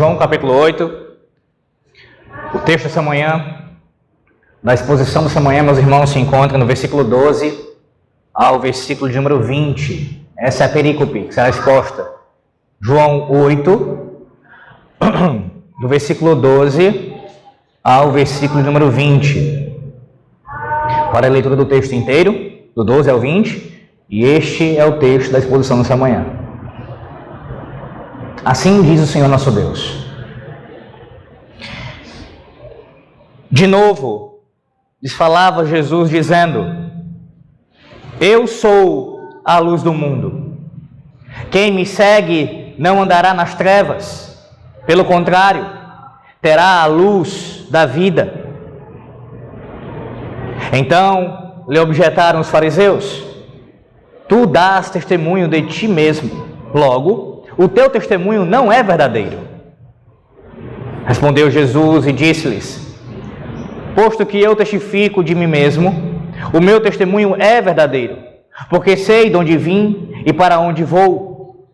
João capítulo 8, o texto dessa manhã, da exposição dessa manhã, meus irmãos, se encontra no versículo 12 ao versículo de número 20. Essa é a perícope que será exposta. João 8, do versículo 12 ao versículo de número 20. Para a leitura do texto inteiro, do 12 ao 20, e este é o texto da exposição dessa manhã. Assim diz o Senhor nosso Deus. De novo, lhes falava Jesus dizendo: Eu sou a luz do mundo. Quem me segue não andará nas trevas, pelo contrário, terá a luz da vida. Então lhe objetaram os fariseus: Tu dás testemunho de ti mesmo, logo, o teu testemunho não é verdadeiro. Respondeu Jesus e disse-lhes: Posto que eu testifico de mim mesmo, o meu testemunho é verdadeiro, porque sei de onde vim e para onde vou.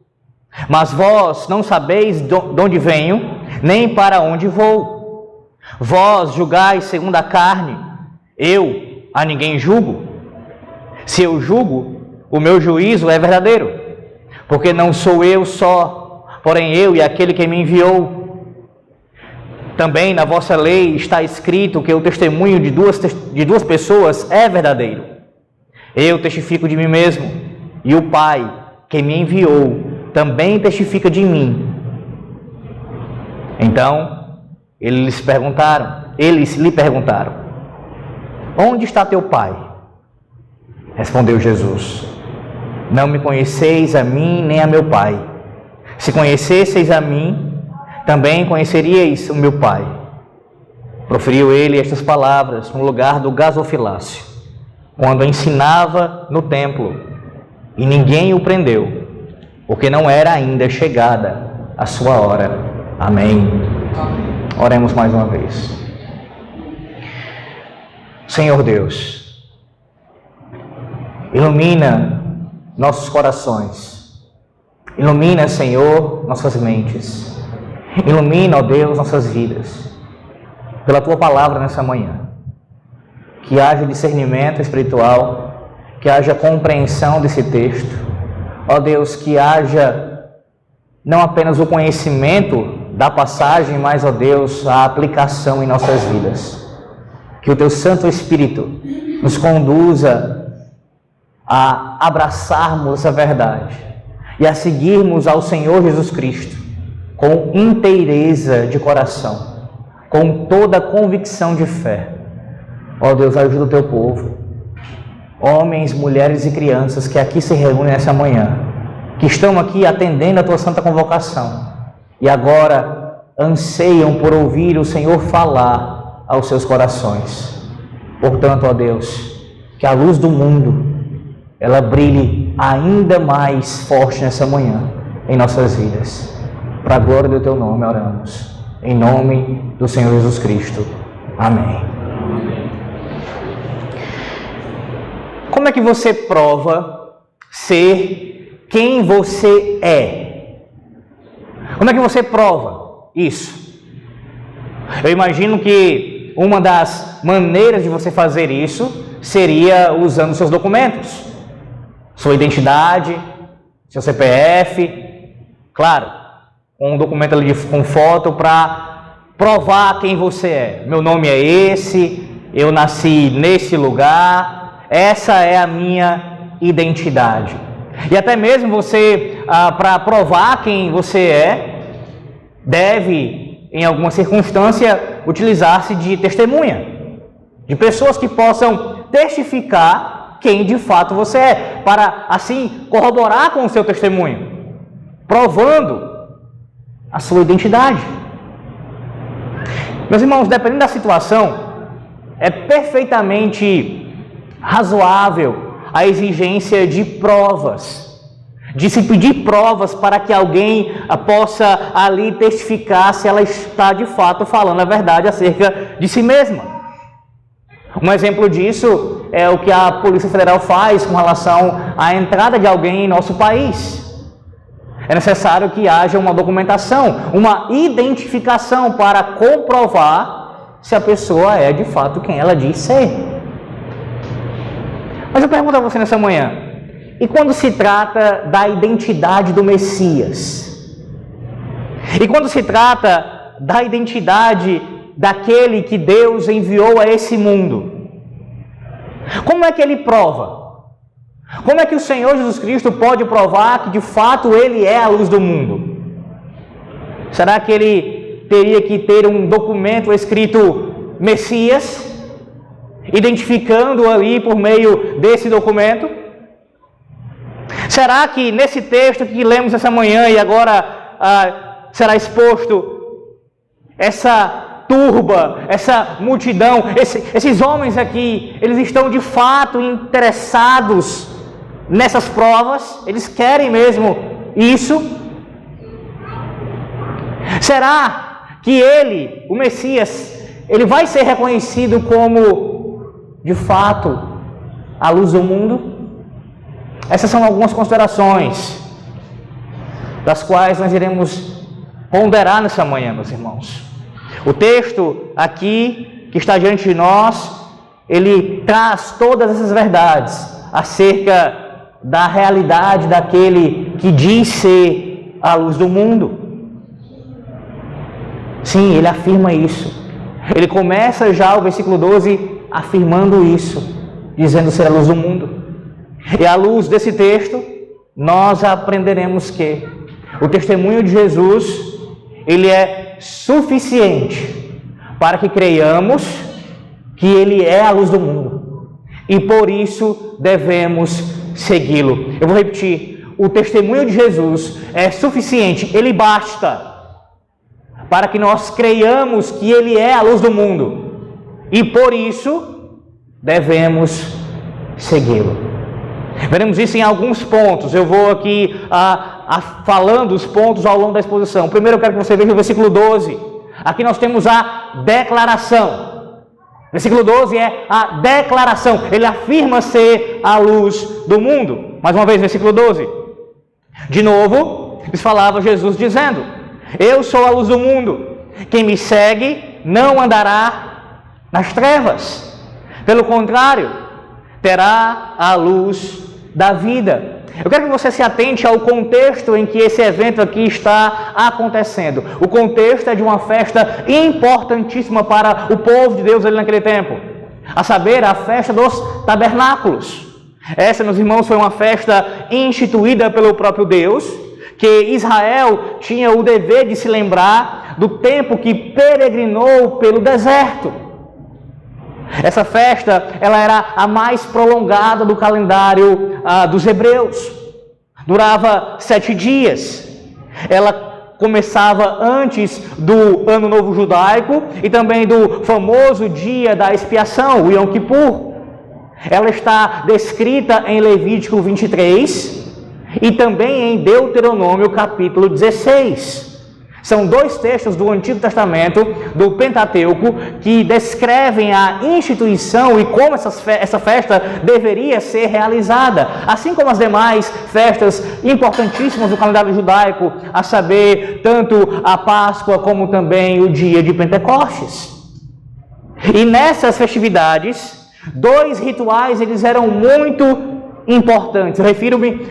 Mas vós não sabeis de onde venho, nem para onde vou. Vós julgais segundo a carne, eu a ninguém julgo. Se eu julgo, o meu juízo é verdadeiro, porque não sou eu só, porém eu e aquele que me enviou. Também na vossa lei está escrito que o testemunho de duas pessoas é verdadeiro. Eu testifico de mim mesmo, e o Pai que me enviou também testifica de mim. Então eles lhe perguntaram: Onde está teu Pai? Respondeu Jesus: Não me conheceis a mim nem a meu Pai. Se conhecesseis a mim, também conheceríeis o meu Pai. Proferiu ele estas palavras no lugar do gasofilácio, quando ensinava no templo, e ninguém o prendeu, porque não era ainda chegada a sua hora. Amém. Oremos mais uma vez. Senhor Deus, ilumina nossos corações, ilumina, Senhor, nossas mentes, ilumina, ó Deus, nossas vidas, pela Tua palavra nessa manhã. Que haja discernimento espiritual, que haja compreensão desse texto, ó Deus, que haja não apenas o conhecimento da passagem, mas, ó Deus, a aplicação em nossas vidas. Que o Teu Santo Espírito nos conduza a abraçarmos essa verdade e a seguirmos ao Senhor Jesus Cristo com inteireza de coração, com toda a convicção de fé. Ó Deus, ajuda o Teu povo, homens, mulheres e crianças que aqui se reúnem nessa manhã, que estão aqui atendendo a Tua santa convocação e agora anseiam por ouvir o Senhor falar aos seus corações. Portanto, ó Deus, que a luz do mundo, ela brilhe ainda mais forte nessa manhã em nossas vidas. Para a glória do Teu nome oramos. Em nome do Senhor Jesus Cristo. Amém. Como é que você prova ser quem você é? Como é que você prova isso? Eu imagino que uma das maneiras de você fazer isso seria usando seus documentos, sua identidade, seu CPF, claro, um documento ali com foto para provar quem você é. Meu nome é esse, eu nasci nesse lugar, essa é a minha identidade. E até mesmo você, para provar quem você é, deve, em alguma circunstância, utilizar-se de testemunha, de pessoas que possam testificar quem de fato você é, para assim corroborar com o seu testemunho, provando a sua identidade. Meus irmãos, dependendo da situação, é perfeitamente razoável a exigência de provas, de se pedir provas para que alguém possa ali testificar se ela está de fato falando a verdade acerca de si mesma. Um exemplo disso é o que a Polícia Federal faz com relação à entrada de alguém em nosso país. É necessário que haja uma documentação, uma identificação para comprovar se a pessoa é de fato quem ela diz ser. Mas eu pergunto a você nessa manhã, e quando se trata da identidade do Messias? E quando se trata da identidade daquele que Deus enviou a esse mundo? Como é que ele prova? Como é que o Senhor Jesus Cristo pode provar que de fato Ele é a luz do mundo? Será que Ele teria que ter um documento escrito Messias, identificando ali por meio desse documento? Será que nesse texto que lemos essa manhã e agora será exposto, essa turba, essa multidão, esses homens aqui, eles estão de fato interessados nessas provas? Eles querem mesmo isso? Será que ele, o Messias, ele vai ser reconhecido como, de fato, a luz do mundo? Essas são algumas considerações das quais nós iremos ponderar nessa manhã, meus irmãos. O texto aqui que está diante de nós, ele traz todas essas verdades acerca da realidade daquele que diz ser a luz do mundo. Sim, ele afirma isso. Ele começa já o versículo 12 afirmando isso, dizendo ser a luz do mundo. E à luz desse texto, nós aprenderemos que o testemunho de Jesus, ele é suficiente para que creiamos que ele é a luz do mundo. E por isso devemos segui-lo. Eu vou repetir. O testemunho de Jesus é suficiente, ele basta para que nós creiamos que ele é a luz do mundo. E por isso devemos segui-lo. Veremos isso em alguns pontos. Eu vou aqui falando os pontos ao longo da exposição. Primeiro eu quero que você veja o versículo 12. Aqui nós temos a declaração. Versículo 12 é a declaração. Ele afirma ser a luz do mundo. Mais uma vez, versículo 12. De novo, lhes falava Jesus dizendo: eu sou a luz do mundo. Quem me segue não andará nas trevas. Pelo contrário, terá a luz da vida. Eu quero que você se atente ao contexto em que esse evento aqui está acontecendo. O contexto é de uma festa importantíssima para o povo de Deus ali naquele tempo. A saber, a festa dos tabernáculos. Essa, meus irmãos, foi uma festa instituída pelo próprio Deus, que Israel tinha o dever de se lembrar do tempo que peregrinou pelo deserto. Essa festa, ela era a mais prolongada do calendário dos hebreus. Durava 7 dias. Ela começava antes do Ano Novo Judaico e também do famoso dia da expiação, o Yom Kippur. Ela está descrita em Levítico 23 e também em Deuteronômio capítulo 16. São 2 textos do Antigo Testamento, do Pentateuco, que descrevem a instituição e como essa festa deveria ser realizada, assim como as demais festas importantíssimas do calendário judaico, a saber, tanto a Páscoa como também o dia de Pentecostes. E nessas festividades, 2 rituais eles eram muito importantes. Eu refiro-me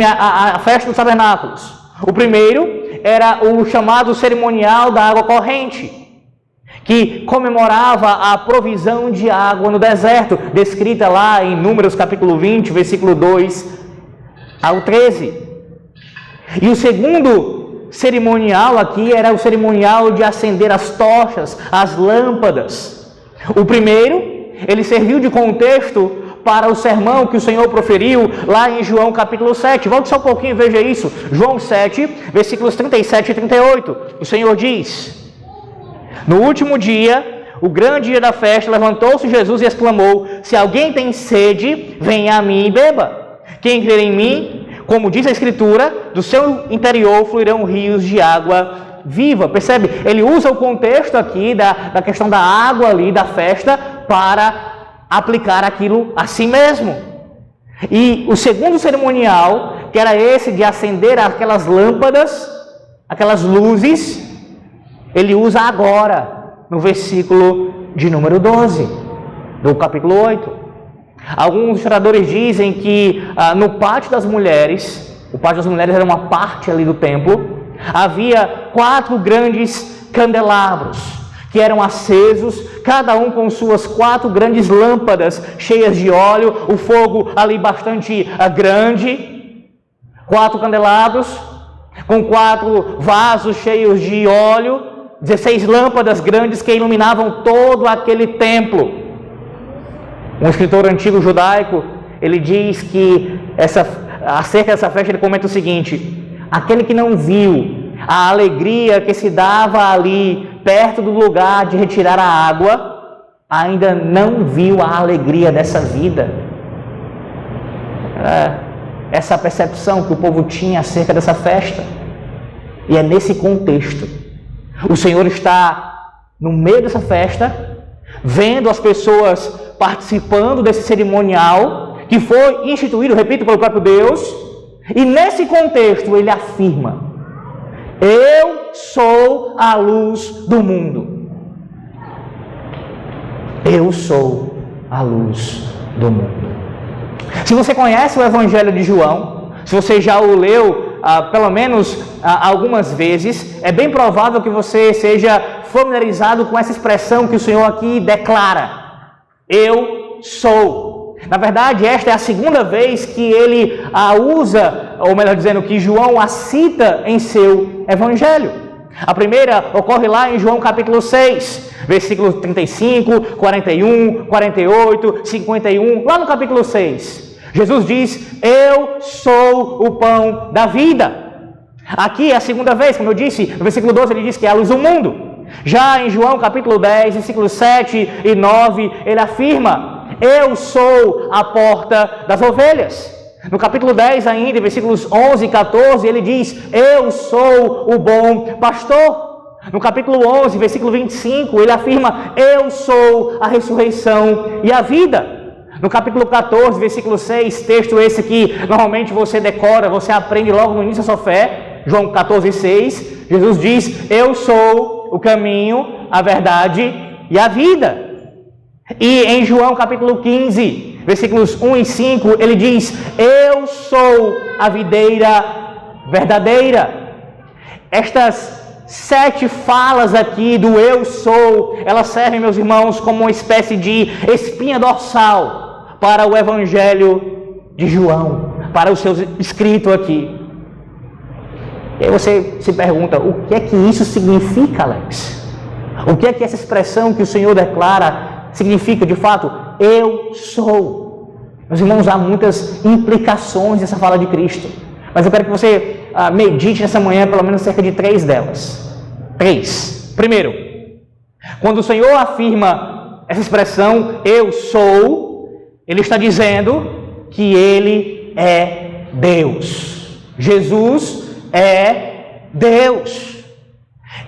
à festa dos tabernáculos. O primeiro era o chamado cerimonial da água corrente, que comemorava a provisão de água no deserto, descrita lá em Números capítulo 20, versículo 2 ao 13. E o segundo cerimonial aqui era o cerimonial de acender as tochas, as lâmpadas. O primeiro, ele serviu de contexto para o sermão que o Senhor proferiu lá em João capítulo 7. Volte só um pouquinho e veja isso. João 7, versículos 37 e 38. O Senhor diz: no último dia, o grande dia da festa, levantou-se Jesus e exclamou: se alguém tem sede, venha a mim e beba. Quem crer em mim, como diz a Escritura, do seu interior fluirão rios de água viva. Percebe? Ele usa o contexto aqui da questão da água ali, da festa, para aplicar aquilo a si mesmo. E o segundo cerimonial, que era esse de acender aquelas lâmpadas, aquelas luzes, ele usa agora, no versículo de número 12, do capítulo 8. Alguns historiadores dizem que no pátio das mulheres, o pátio das mulheres era uma parte ali do templo, havia 4 grandes candelabros, que eram acesos, cada um com suas 4 grandes lâmpadas cheias de óleo, o fogo ali bastante grande, 4 candelabros, com 4 vasos cheios de óleo, 16 lâmpadas grandes que iluminavam todo aquele templo. Um escritor antigo judaico, ele diz que acerca dessa festa, ele comenta o seguinte: aquele que não viu a alegria que se dava ali, perto do lugar de retirar a água, ainda não viu a alegria dessa vida. Essa percepção que o povo tinha acerca dessa festa. E é nesse contexto. O Senhor está no meio dessa festa, vendo as pessoas participando desse cerimonial, que foi instituído, repito, pelo próprio Deus, e nesse contexto ele afirma: eu sou a luz do mundo. Eu sou a luz do mundo. Se você conhece o Evangelho de João, se você já o leu pelo menos algumas vezes, é bem provável que você seja familiarizado com essa expressão que o Senhor aqui declara: eu sou. Na verdade, esta é a segunda vez que ele a usa, ou melhor dizendo, que João a cita em seu Evangelho. A primeira ocorre lá em João capítulo 6, versículos 35, 41, 48, 51, lá no capítulo 6. Jesus diz: eu sou o pão da vida. Aqui é a segunda vez, como eu disse, no versículo 12 ele diz que é a luz do mundo. Já em João capítulo 10, versículos 7 e 9, ele afirma: eu sou a porta das ovelhas. No capítulo 10 ainda, versículos 11 e 14, ele diz: eu sou o bom pastor. No capítulo 11, versículo 25, ele afirma: eu sou a ressurreição e a vida. No capítulo 14, versículo 6, texto esse que normalmente você decora, você aprende logo no início da sua fé, João 14, 6, Jesus diz: eu sou o caminho, a verdade e a vida. E em João capítulo 15, versículos 1 e 5, ele diz: eu sou a videira verdadeira. Estas 7 falas aqui do eu sou, elas servem, meus irmãos, como uma espécie de espinha dorsal para o Evangelho de João, para o seu escrito aqui. E aí você se pergunta: o que é que isso significa, Alex? O que é que essa expressão que o Senhor declara significa de fato? Eu sou. Meus irmãos, há muitas implicações nessa fala de Cristo, mas eu quero que você medite nessa manhã pelo menos cerca de 3 delas. 3. Primeiro, quando o Senhor afirma essa expressão eu sou, ele está dizendo que ele é Deus. Jesus é Deus.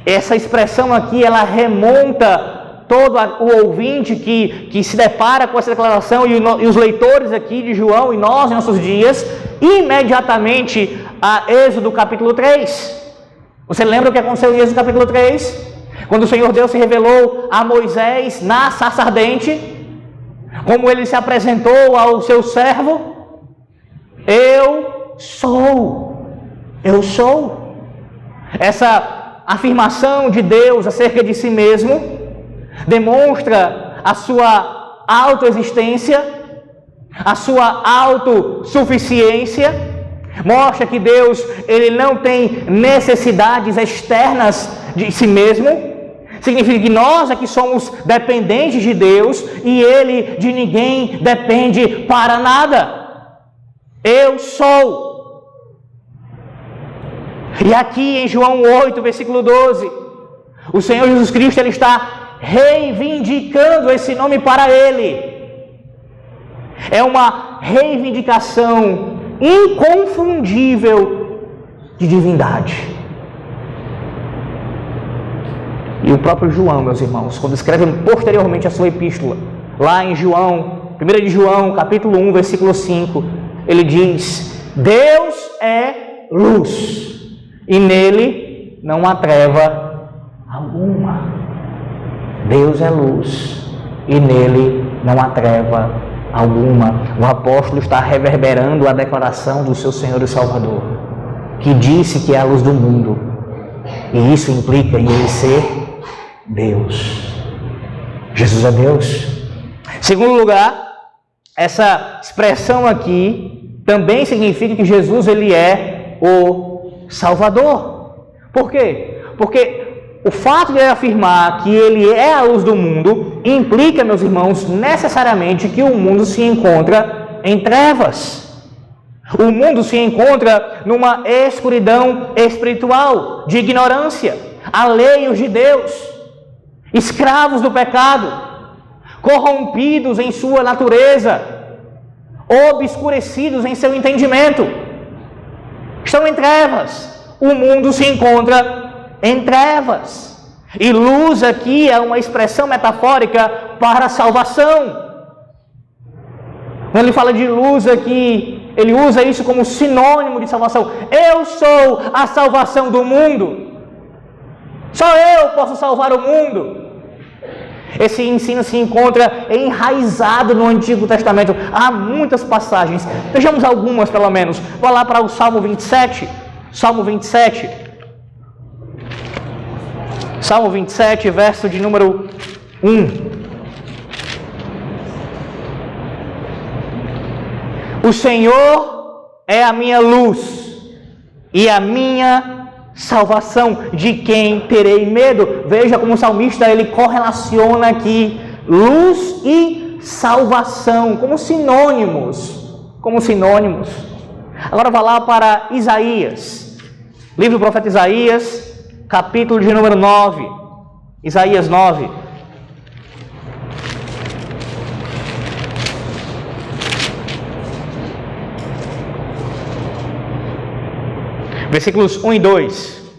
Essa expressão aqui, ela remonta todo o ouvinte que se depara com essa declaração e os leitores aqui de João e nós em nossos dias, imediatamente a Êxodo capítulo 3. Você lembra o que aconteceu em Êxodo capítulo 3? Quando o Senhor Deus se revelou a Moisés na sarça ardente, como ele se apresentou ao seu servo: eu sou. Eu sou. Essa afirmação de Deus acerca de si mesmo demonstra a sua autoexistência, a sua autossuficiência, mostra que Deus ele não tem necessidades externas de si mesmo. Significa que nós aqui somos dependentes de Deus e Ele de ninguém depende para nada. Eu sou. E aqui em João 8, versículo 12, o Senhor Jesus Cristo ele está reivindicando esse nome para Ele. É uma reivindicação inconfundível de divindade. E o próprio João, meus irmãos, quando escreve posteriormente a sua epístola, lá em João, 1 de João, capítulo 1, versículo 5, ele diz Deus é luz e nele não há treva alguma. Deus é luz e nele não há treva alguma. O apóstolo está reverberando a declaração do seu Senhor e Salvador, que disse que é a luz do mundo, e isso implica em ele ser Deus. Jesus é Deus. Segundo lugar, essa expressão aqui também significa que Jesus ele é o Salvador. Por quê? Porque o fato de ele afirmar que ele é a luz do mundo implica, meus irmãos, necessariamente que o mundo se encontra em trevas. O mundo se encontra numa escuridão espiritual, de ignorância, alheios de Deus, escravos do pecado, corrompidos em sua natureza, obscurecidos em seu entendimento. Estão em trevas. O mundo se encontra em trevas. E luz aqui é uma expressão metafórica para a salvação. Quando ele fala de luz aqui, ele usa isso como sinônimo de salvação. Eu sou a salvação do mundo. Só eu posso salvar o mundo. Esse ensino se encontra enraizado no Antigo Testamento. Há muitas passagens. Vejamos algumas, pelo menos. Vá lá para o Salmo 27. Salmo 27. Salmo 27, verso de número 1. O Senhor é a minha luz e a minha salvação, de quem terei medo? Veja como o salmista ele correlaciona aqui luz e salvação como sinônimos. Agora vá lá para Isaías, livro do profeta Isaías, capítulo de número 9. Isaías 9. Versículos 1 e 2.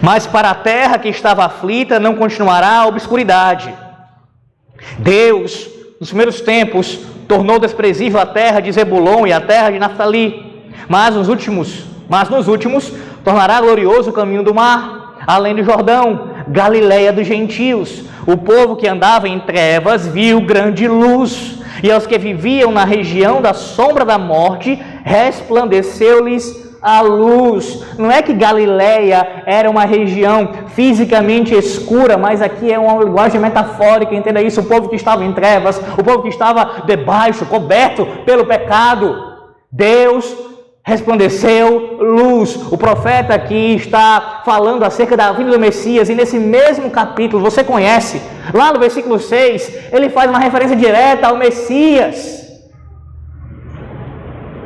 Mas para a terra que estava aflita não continuará a obscuridade. Deus, nos primeiros tempos, tornou desprezível a terra de Zebulon e a terra de Naftali. Mas nos últimos, tornará glorioso o caminho do mar, além do Jordão, Galileia dos gentios. O povo que andava em trevas viu grande luz, e aos que viviam na região da sombra da morte, resplandeceu-lhes a luz. Não é que Galileia era uma região fisicamente escura, mas aqui é uma linguagem metafórica, entenda isso. O povo que estava em trevas, o povo que estava debaixo, coberto pelo pecado, Deus resplandeceu luz. O profeta aqui está falando acerca da vinda do Messias, e nesse mesmo capítulo, você conhece, lá no versículo 6, ele faz uma referência direta ao Messias,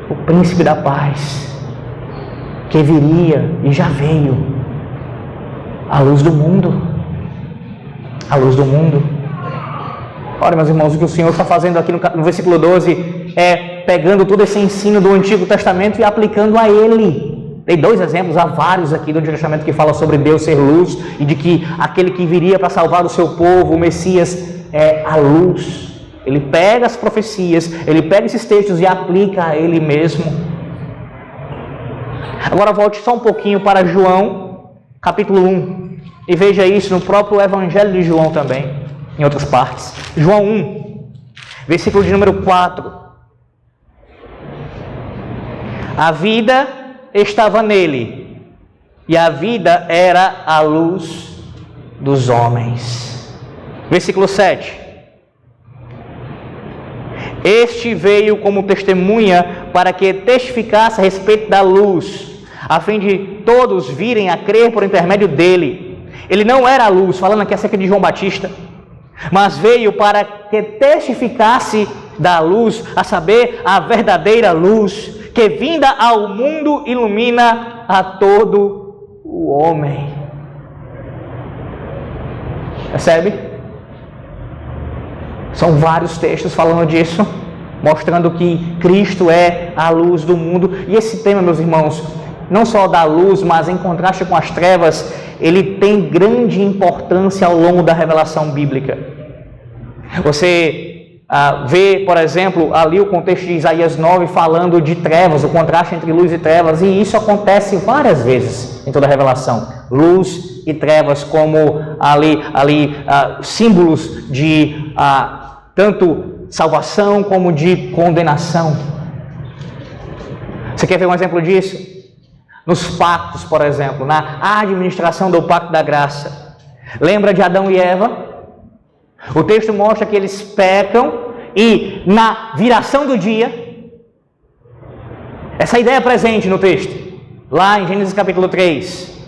o príncipe da paz, que viria e já veio, a luz do mundo. A luz do mundo. Olha, meus irmãos, o que o Senhor está fazendo aqui no versículo 12 é pegando todo esse ensino do Antigo Testamento e aplicando a ele. Tem dois exemplos, há vários aqui do Antigo Testamento que falam sobre Deus ser luz e de que aquele que viria para salvar o seu povo, o Messias, é a luz. Ele pega as profecias, ele pega esses textos e aplica a ele mesmo. Agora volte só um pouquinho para João, capítulo 1, e veja isso no próprio Evangelho de João também, em outras partes. João 1, versículo de número 4. A vida estava nele, e a vida era a luz dos homens. Versículo 7. Este veio como testemunha para que testificasse a respeito da luz, a fim de todos virem a crer por intermédio dele. Ele não era a luz, falando aqui acerca de João Batista, mas veio para que testificasse da luz, a saber, a verdadeira luz, que vinda ao mundo ilumina a todo o homem. Percebe? São vários textos falando disso, mostrando que Cristo é a luz do mundo. E esse tema, meus irmãos, não só da luz, mas em contraste com as trevas, ele tem grande importância ao longo da revelação bíblica. Você vê, por exemplo, ali o contexto de Isaías 9 falando de trevas, o contraste entre luz e trevas, e isso acontece várias vezes em toda a revelação. Luz e trevas como símbolos de tanto salvação como de condenação. Você quer ver um exemplo disso? Nos pactos, por exemplo, na administração do pacto da graça. Lembra de Adão e Eva? O texto mostra que eles pecam e na viração do dia, essa ideia é presente no texto, lá em Gênesis capítulo 3,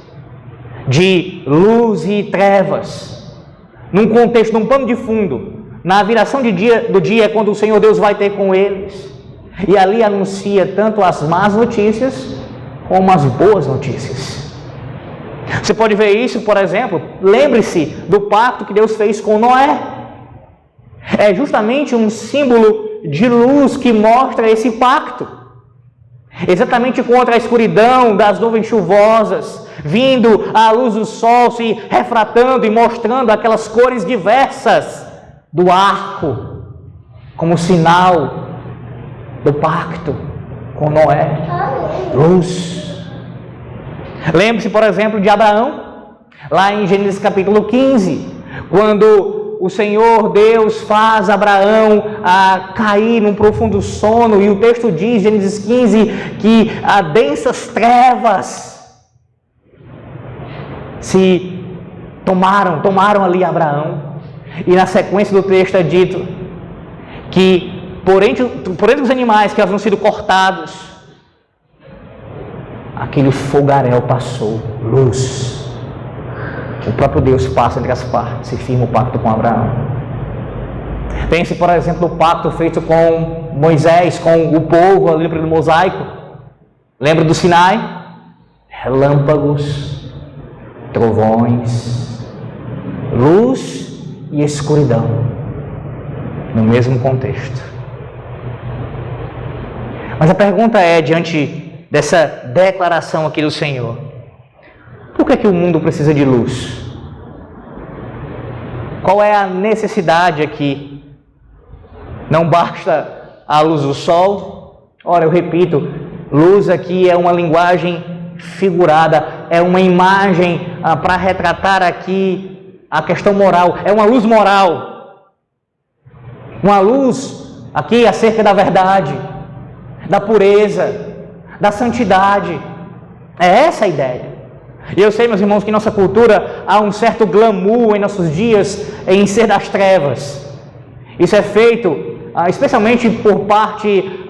de luz e trevas, num contexto, num pano de fundo, na viração do dia é quando o Senhor Deus vai ter com eles, e ali anuncia tanto as más notícias, como as boas notícias. Você pode ver isso, por exemplo, lembre-se do pacto que Deus fez com Noé. É justamente um símbolo de luz que mostra esse pacto. Exatamente contra a escuridão das nuvens chuvosas, vindo a luz do sol se refratando e mostrando aquelas cores diversas do arco, como sinal do pacto com Noé. Luz. Lembre-se, por exemplo, de Abraão, lá em Gênesis capítulo 15, quando o Senhor Deus faz Abraão cair num profundo sono, e o texto diz, Gênesis 15, que densas trevas se tomaram ali Abraão, e na sequência do texto é dito que por entre os animais que haviam sido cortados, aquele fogaréu passou, luz. O próprio Deus passa entre as partes e firma o pacto com Abraão. Pense, por exemplo, no pacto feito com Moisés, com o povo ali no mosaico. Lembra do Sinai? Relâmpagos, trovões, luz e escuridão, no mesmo contexto. Mas a pergunta é, diante dessa declaração aqui do Senhor, por que o mundo precisa de luz? Qual é a necessidade aqui? Não basta a luz do sol? Ora, eu repito, luz aqui é uma linguagem figurada, é uma imagem para retratar aqui a questão moral, é uma luz moral. Uma luz aqui acerca da verdade, da pureza, da santidade. É essa a ideia. E eu sei, meus irmãos, que em nossa cultura há um certo glamour em nossos dias em ser das trevas. Isso é feito especialmente por parte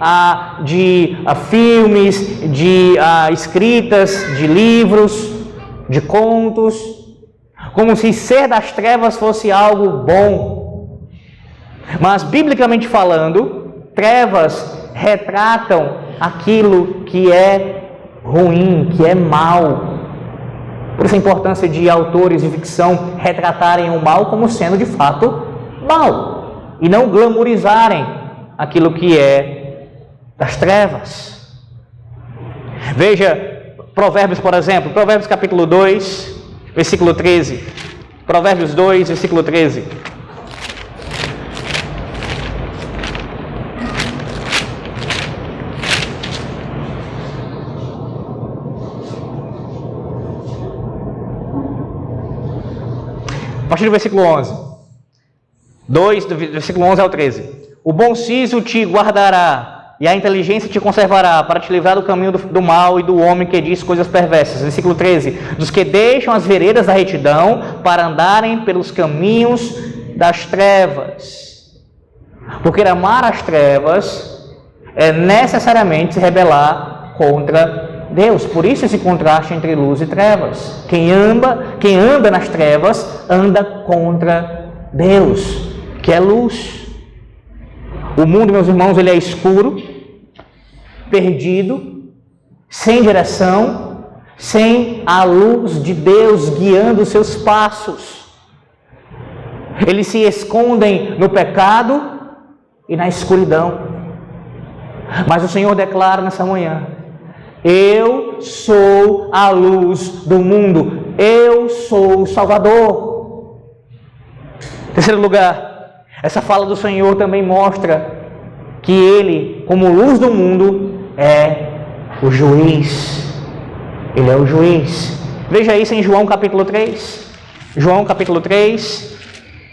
de filmes, de escritas, de livros, de contos, como se ser das trevas fosse algo bom. Mas, biblicamente falando, trevas retratam aquilo que é ruim, que é mal. Por isso a importância de autores de ficção retratarem o mal como sendo de fato mal, e não glamourizarem aquilo que é das trevas. Veja Provérbios, por exemplo, Provérbios capítulo 2, versículo 13. Provérbios 2, versículo 13. A partir do versículo 11. 2, do versículo 11 ao 13. O bom siso te guardará, e a inteligência te conservará, para te livrar do caminho do mal e do homem que diz coisas perversas. Versículo 13. Dos que deixam as veredas da retidão, para andarem pelos caminhos das trevas. Porque amar as trevas é necessariamente se rebelar contra Deus. Por isso esse contraste entre luz e trevas. Quem anda nas trevas anda contra Deus, que é luz. O mundo, meus irmãos, ele é escuro, perdido, sem direção, sem a luz de Deus guiando os seus passos. Eles se escondem no pecado e na escuridão. Mas o Senhor declara nessa manhã: eu sou a luz do mundo. Eu sou o Salvador. Terceiro lugar, essa fala do Senhor também mostra que Ele, como luz do mundo, é o juiz. Ele é o juiz. Veja isso em João capítulo 3. João capítulo 3,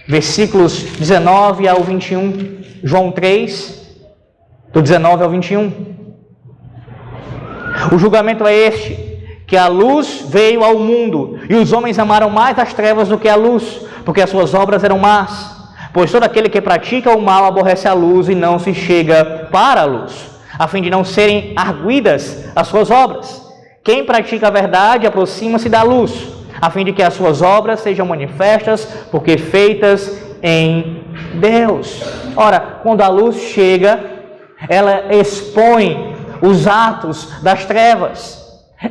versículos 19 ao 21. João 3, do 19 ao 21. O julgamento é este, que a luz veio ao mundo, e os homens amaram mais as trevas do que a luz, porque as suas obras eram más. Pois todo aquele que pratica o mal aborrece a luz e não se chega para a luz, a fim de não serem arguidas as suas obras. Quem pratica a verdade aproxima-se da luz, a fim de que as suas obras sejam manifestas, porque feitas em Deus. Ora, quando a luz chega, ela expõe os atos das trevas.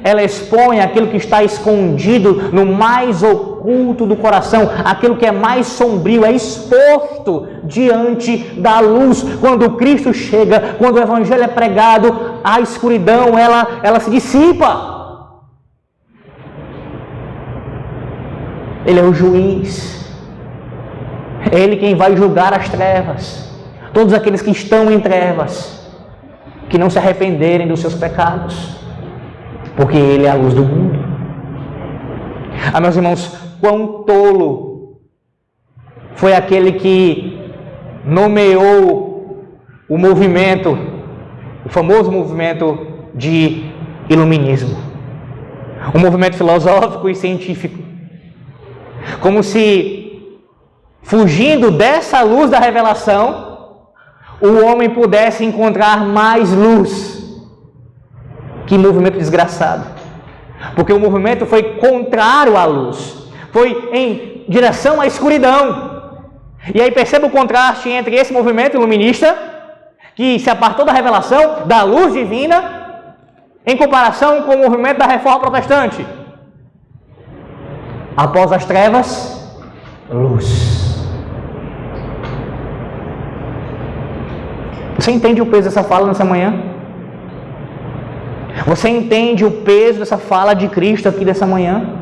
Ela expõe aquilo que está escondido no mais oculto do coração, aquilo que é mais sombrio, é exposto diante da luz. Quando Cristo chega, quando o Evangelho é pregado, a escuridão, ela se dissipa. Ele é o juiz. É Ele quem vai julgar as trevas. Todos aqueles que estão em trevas, que não se arrependerem dos seus pecados. Porque Ele é a luz do mundo. Meus irmãos, quão tolo foi aquele que nomeou o movimento, o famoso movimento de iluminismo. Um movimento filosófico e científico. Como se, fugindo dessa luz da revelação, o homem pudesse encontrar mais luz. Que movimento desgraçado, porque o movimento foi contrário à luz, foi em direção à escuridão. E aí perceba o contraste entre esse movimento iluminista, que se apartou da revelação, da luz divina, em comparação com o movimento da reforma protestante. Após as trevas, luz. Você entende o peso dessa fala nessa manhã? Você entende o peso dessa fala de Cristo aqui dessa manhã?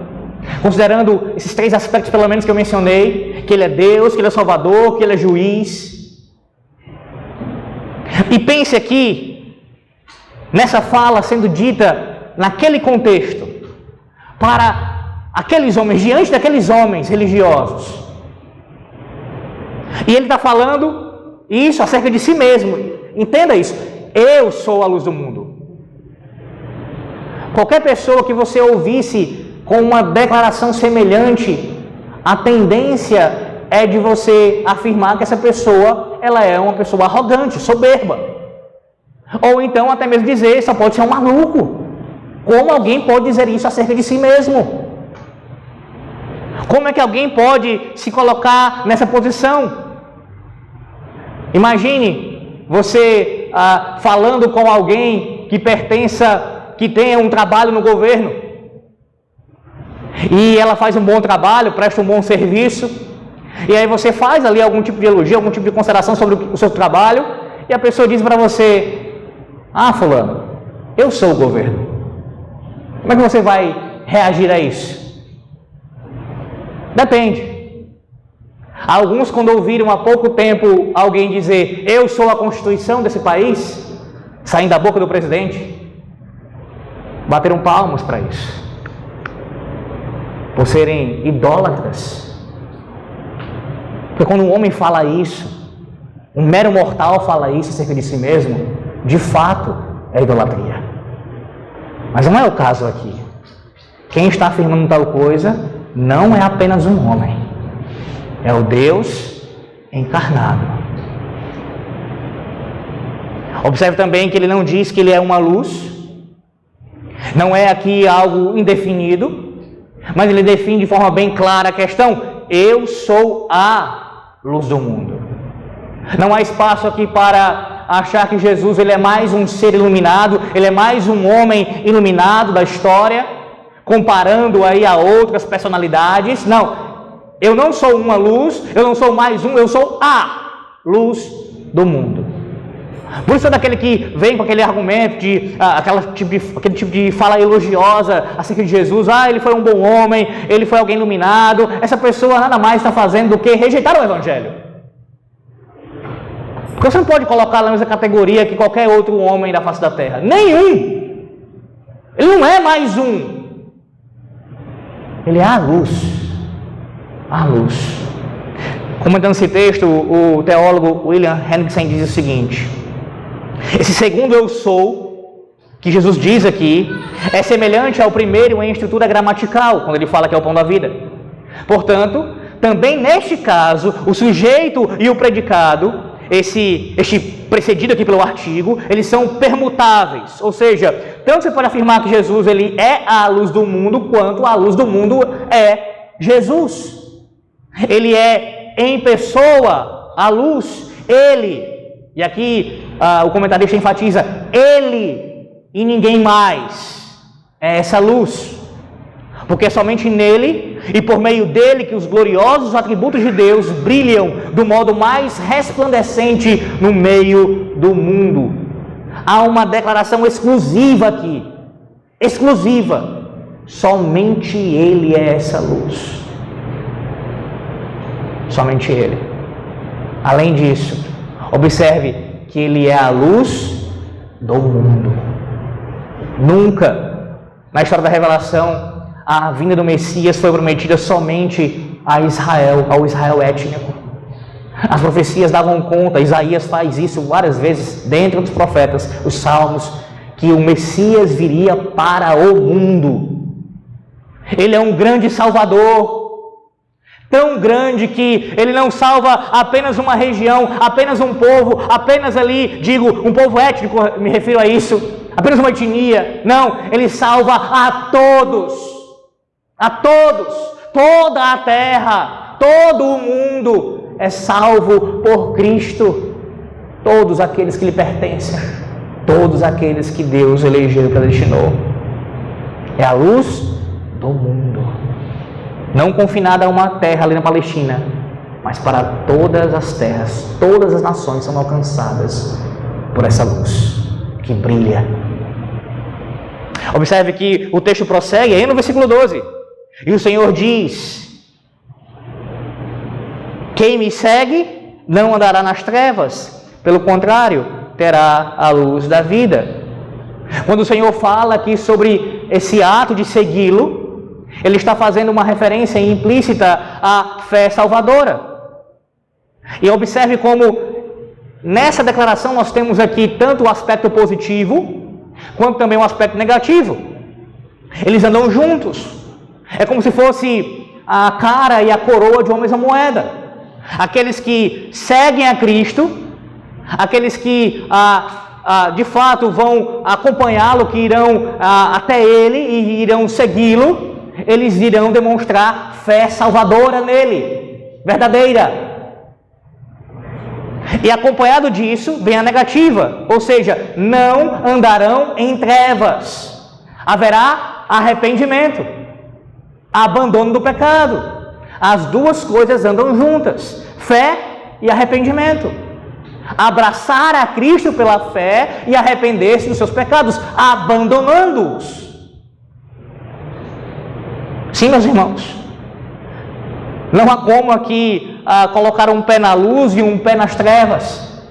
Considerando esses três aspectos, pelo menos, que eu mencionei: que Ele é Deus, que Ele é Salvador, que Ele é juiz. E pense aqui, nessa fala sendo dita naquele contexto, para aqueles homens, diante daqueles homens religiosos. E Ele está falando isso acerca de si mesmo. Entenda isso: eu sou a luz do mundo. Qualquer pessoa que você ouvisse com uma declaração semelhante, a tendência é de você afirmar que essa pessoa, ela é uma pessoa arrogante, soberba. Ou então até mesmo dizer, só pode ser um maluco. Como alguém pode dizer isso acerca de si mesmo? Como é que alguém pode se colocar nessa posição? Imagine você falando com alguém que tenha um trabalho no governo, e ela faz um bom trabalho, presta um bom serviço, e aí você faz ali algum tipo de elogio, algum tipo de consideração sobre o seu trabalho, e a pessoa diz para você: fulano, eu sou o governo. Como é que você vai reagir a isso? Depende. Alguns, quando ouviram há pouco tempo alguém dizer: eu sou a Constituição desse país, saindo da boca do presidente, bateram palmas para isso, por serem idólatras. Porque quando um homem fala isso, um mero mortal fala isso acerca de si mesmo, de fato é idolatria. Mas não é o caso aqui. Quem está afirmando tal coisa não é apenas um homem, é o Deus encarnado. Observe também que ele não diz que ele é uma luz. Não é aqui algo indefinido, mas ele define de forma bem clara a questão: eu sou a luz do mundo. Não há espaço aqui para achar que Jesus ele é mais um ser iluminado, ele é mais um homem iluminado da história, comparando aí a outras personalidades. Não, eu não sou uma luz, eu não sou mais um, eu sou a luz do mundo. Por isso é daquele que vem com aquele argumento aquele tipo de fala elogiosa acerca de Jesus: ele foi um bom homem, ele foi alguém iluminado. Essa pessoa nada mais está fazendo do que rejeitar o Evangelho. Porque você não pode colocá-lo na mesma categoria que qualquer outro homem da face da terra. Nenhum. Ele não é mais um. Ele é a luz. A luz. Comentando esse texto, o teólogo William Hendrickson diz o seguinte: esse segundo eu sou, que Jesus diz aqui, é semelhante ao primeiro em estrutura gramatical, quando ele fala que é o pão da vida. Portanto, também neste caso, o sujeito e o predicado, este precedido aqui pelo artigo, eles são permutáveis. Ou seja, tanto você pode afirmar que Jesus ele é a luz do mundo, quanto a luz do mundo é Jesus. Ele é em pessoa a luz, ele. E aqui o comentarista enfatiza, ele e ninguém mais é essa luz. Porque é somente nele e por meio dele que os gloriosos atributos de Deus brilham do modo mais resplandecente no meio do mundo. Há uma declaração exclusiva aqui. Exclusiva. Somente ele é essa luz. Somente ele. Além disso, observe que ele é a luz do mundo. Nunca, na história da revelação, a vinda do Messias foi prometida somente a Israel, ao Israel étnico. As profecias davam conta, Isaías faz isso várias vezes, dentro dos profetas, os salmos, que o Messias viria para o mundo. Ele é um grande salvador, tão grande que ele não salva apenas uma região, apenas um povo, apenas ali, um povo étnico, me refiro a isso, apenas uma etnia. Não, ele salva a todos. A todos, toda a terra, todo o mundo é salvo por Cristo. Todos aqueles que lhe pertencem, todos aqueles que Deus elegeu e predestinou. É a luz do mundo. Não confinada a uma terra ali na Palestina, mas para todas as terras, todas as nações são alcançadas por essa luz que brilha. Observe que o texto prossegue aí no versículo 12. E o Senhor diz: quem me segue não andará nas trevas, pelo contrário, terá a luz da vida. Quando o Senhor fala aqui sobre esse ato de segui-lo, ele está fazendo uma referência implícita à fé salvadora. E observe como nessa declaração nós temos aqui tanto o aspecto positivo, quanto também o aspecto negativo. Eles andam juntos. É como se fosse a cara e a coroa de uma mesma moeda. Aqueles que seguem a Cristo, aqueles que de fato vão acompanhá-lo, que irão até ele e irão segui-lo, eles irão demonstrar fé salvadora nele, verdadeira. E acompanhado disso vem a negativa, ou seja, não andarão em trevas. Haverá arrependimento. Abandono do pecado. As duas coisas andam juntas, fé e arrependimento. Abraçar a Cristo pela fé e arrepender-se dos seus pecados, abandonando-os. Sim, meus irmãos. Não há como aqui colocar um pé na luz e um pé nas trevas.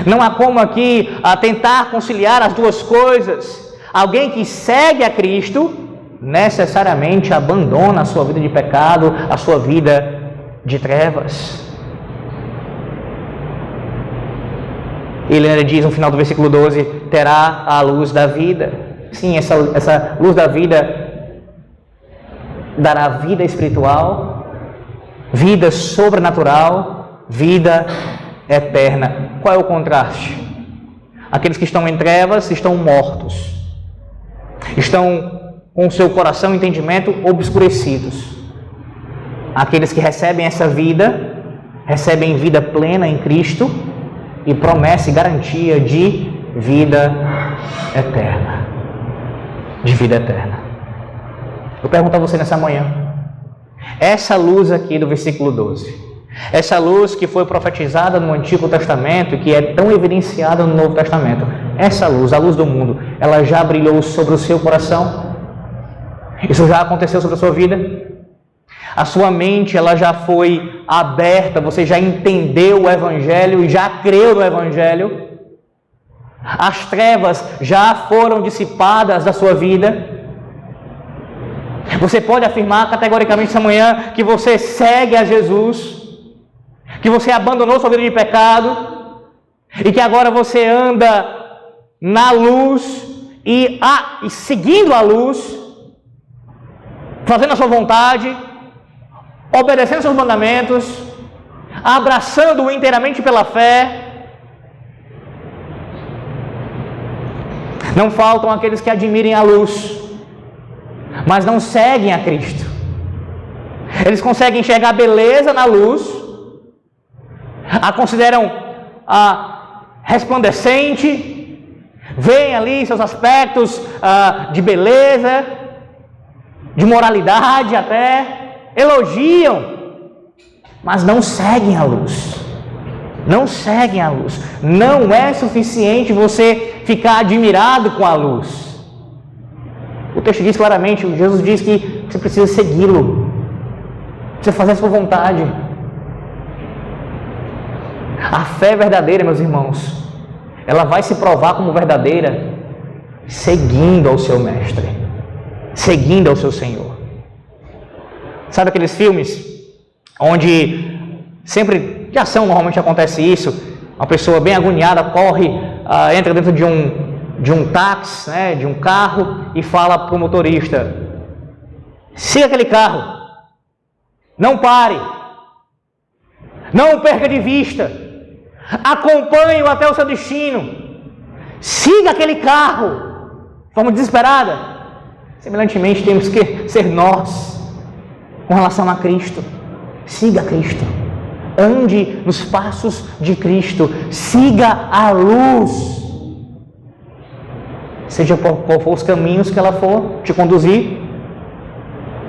Não há como aqui tentar conciliar as duas coisas. Alguém que segue a Cristo necessariamente abandona a sua vida de pecado, a sua vida de trevas. Ele diz no final do versículo 12, terá a luz da vida. Sim, essa luz da vida dará vida espiritual, vida sobrenatural, vida eterna. Qual é o contraste? Aqueles que estão em trevas estão mortos, estão com o seu coração e entendimento obscurecidos. Aqueles que recebem essa vida, recebem vida plena em Cristo e promessa e garantia de vida eterna. De vida eterna. Eu pergunto a você nessa manhã, essa luz aqui do versículo 12, essa luz que foi profetizada no Antigo Testamento e que é tão evidenciada no Novo Testamento, essa luz, a luz do mundo, ela já brilhou sobre o seu coração? Isso já aconteceu sobre a sua vida? A sua mente ela já foi aberta, você já entendeu o Evangelho e já creu no Evangelho. As trevas já foram dissipadas da sua vida. Você pode afirmar categoricamente essa manhã que você segue a Jesus, que você abandonou sua vida de pecado e que agora você anda na luz e seguindo a luz, fazendo a sua vontade, obedecendo seus mandamentos, abraçando-o inteiramente pela fé. Não faltam aqueles que admirem a luz, mas não seguem a Cristo. Eles conseguem enxergar a beleza na luz, a consideram resplandecente, veem ali seus aspectos de beleza, de moralidade até, elogiam, mas não seguem a luz. Não seguem a luz. Não é suficiente você ficar admirado com a luz. O texto diz claramente, Jesus diz que você precisa segui-lo, precisa fazer a sua vontade. A fé verdadeira, meus irmãos, ela vai se provar como verdadeira seguindo ao seu mestre, seguindo ao seu Senhor. Sabe aqueles filmes onde sempre de ação normalmente acontece isso? Uma pessoa bem agoniada corre, entra dentro de um táxi, né, de um carro, e fala para o motorista: siga aquele carro, não pare, não o perca de vista, acompanhe-o até o seu destino, siga aquele carro, de forma desesperada. Semelhantemente, temos que ser nós com relação a Cristo. Siga Cristo, ande nos passos de Cristo, siga a luz. Seja qual for os caminhos que ela for te conduzir,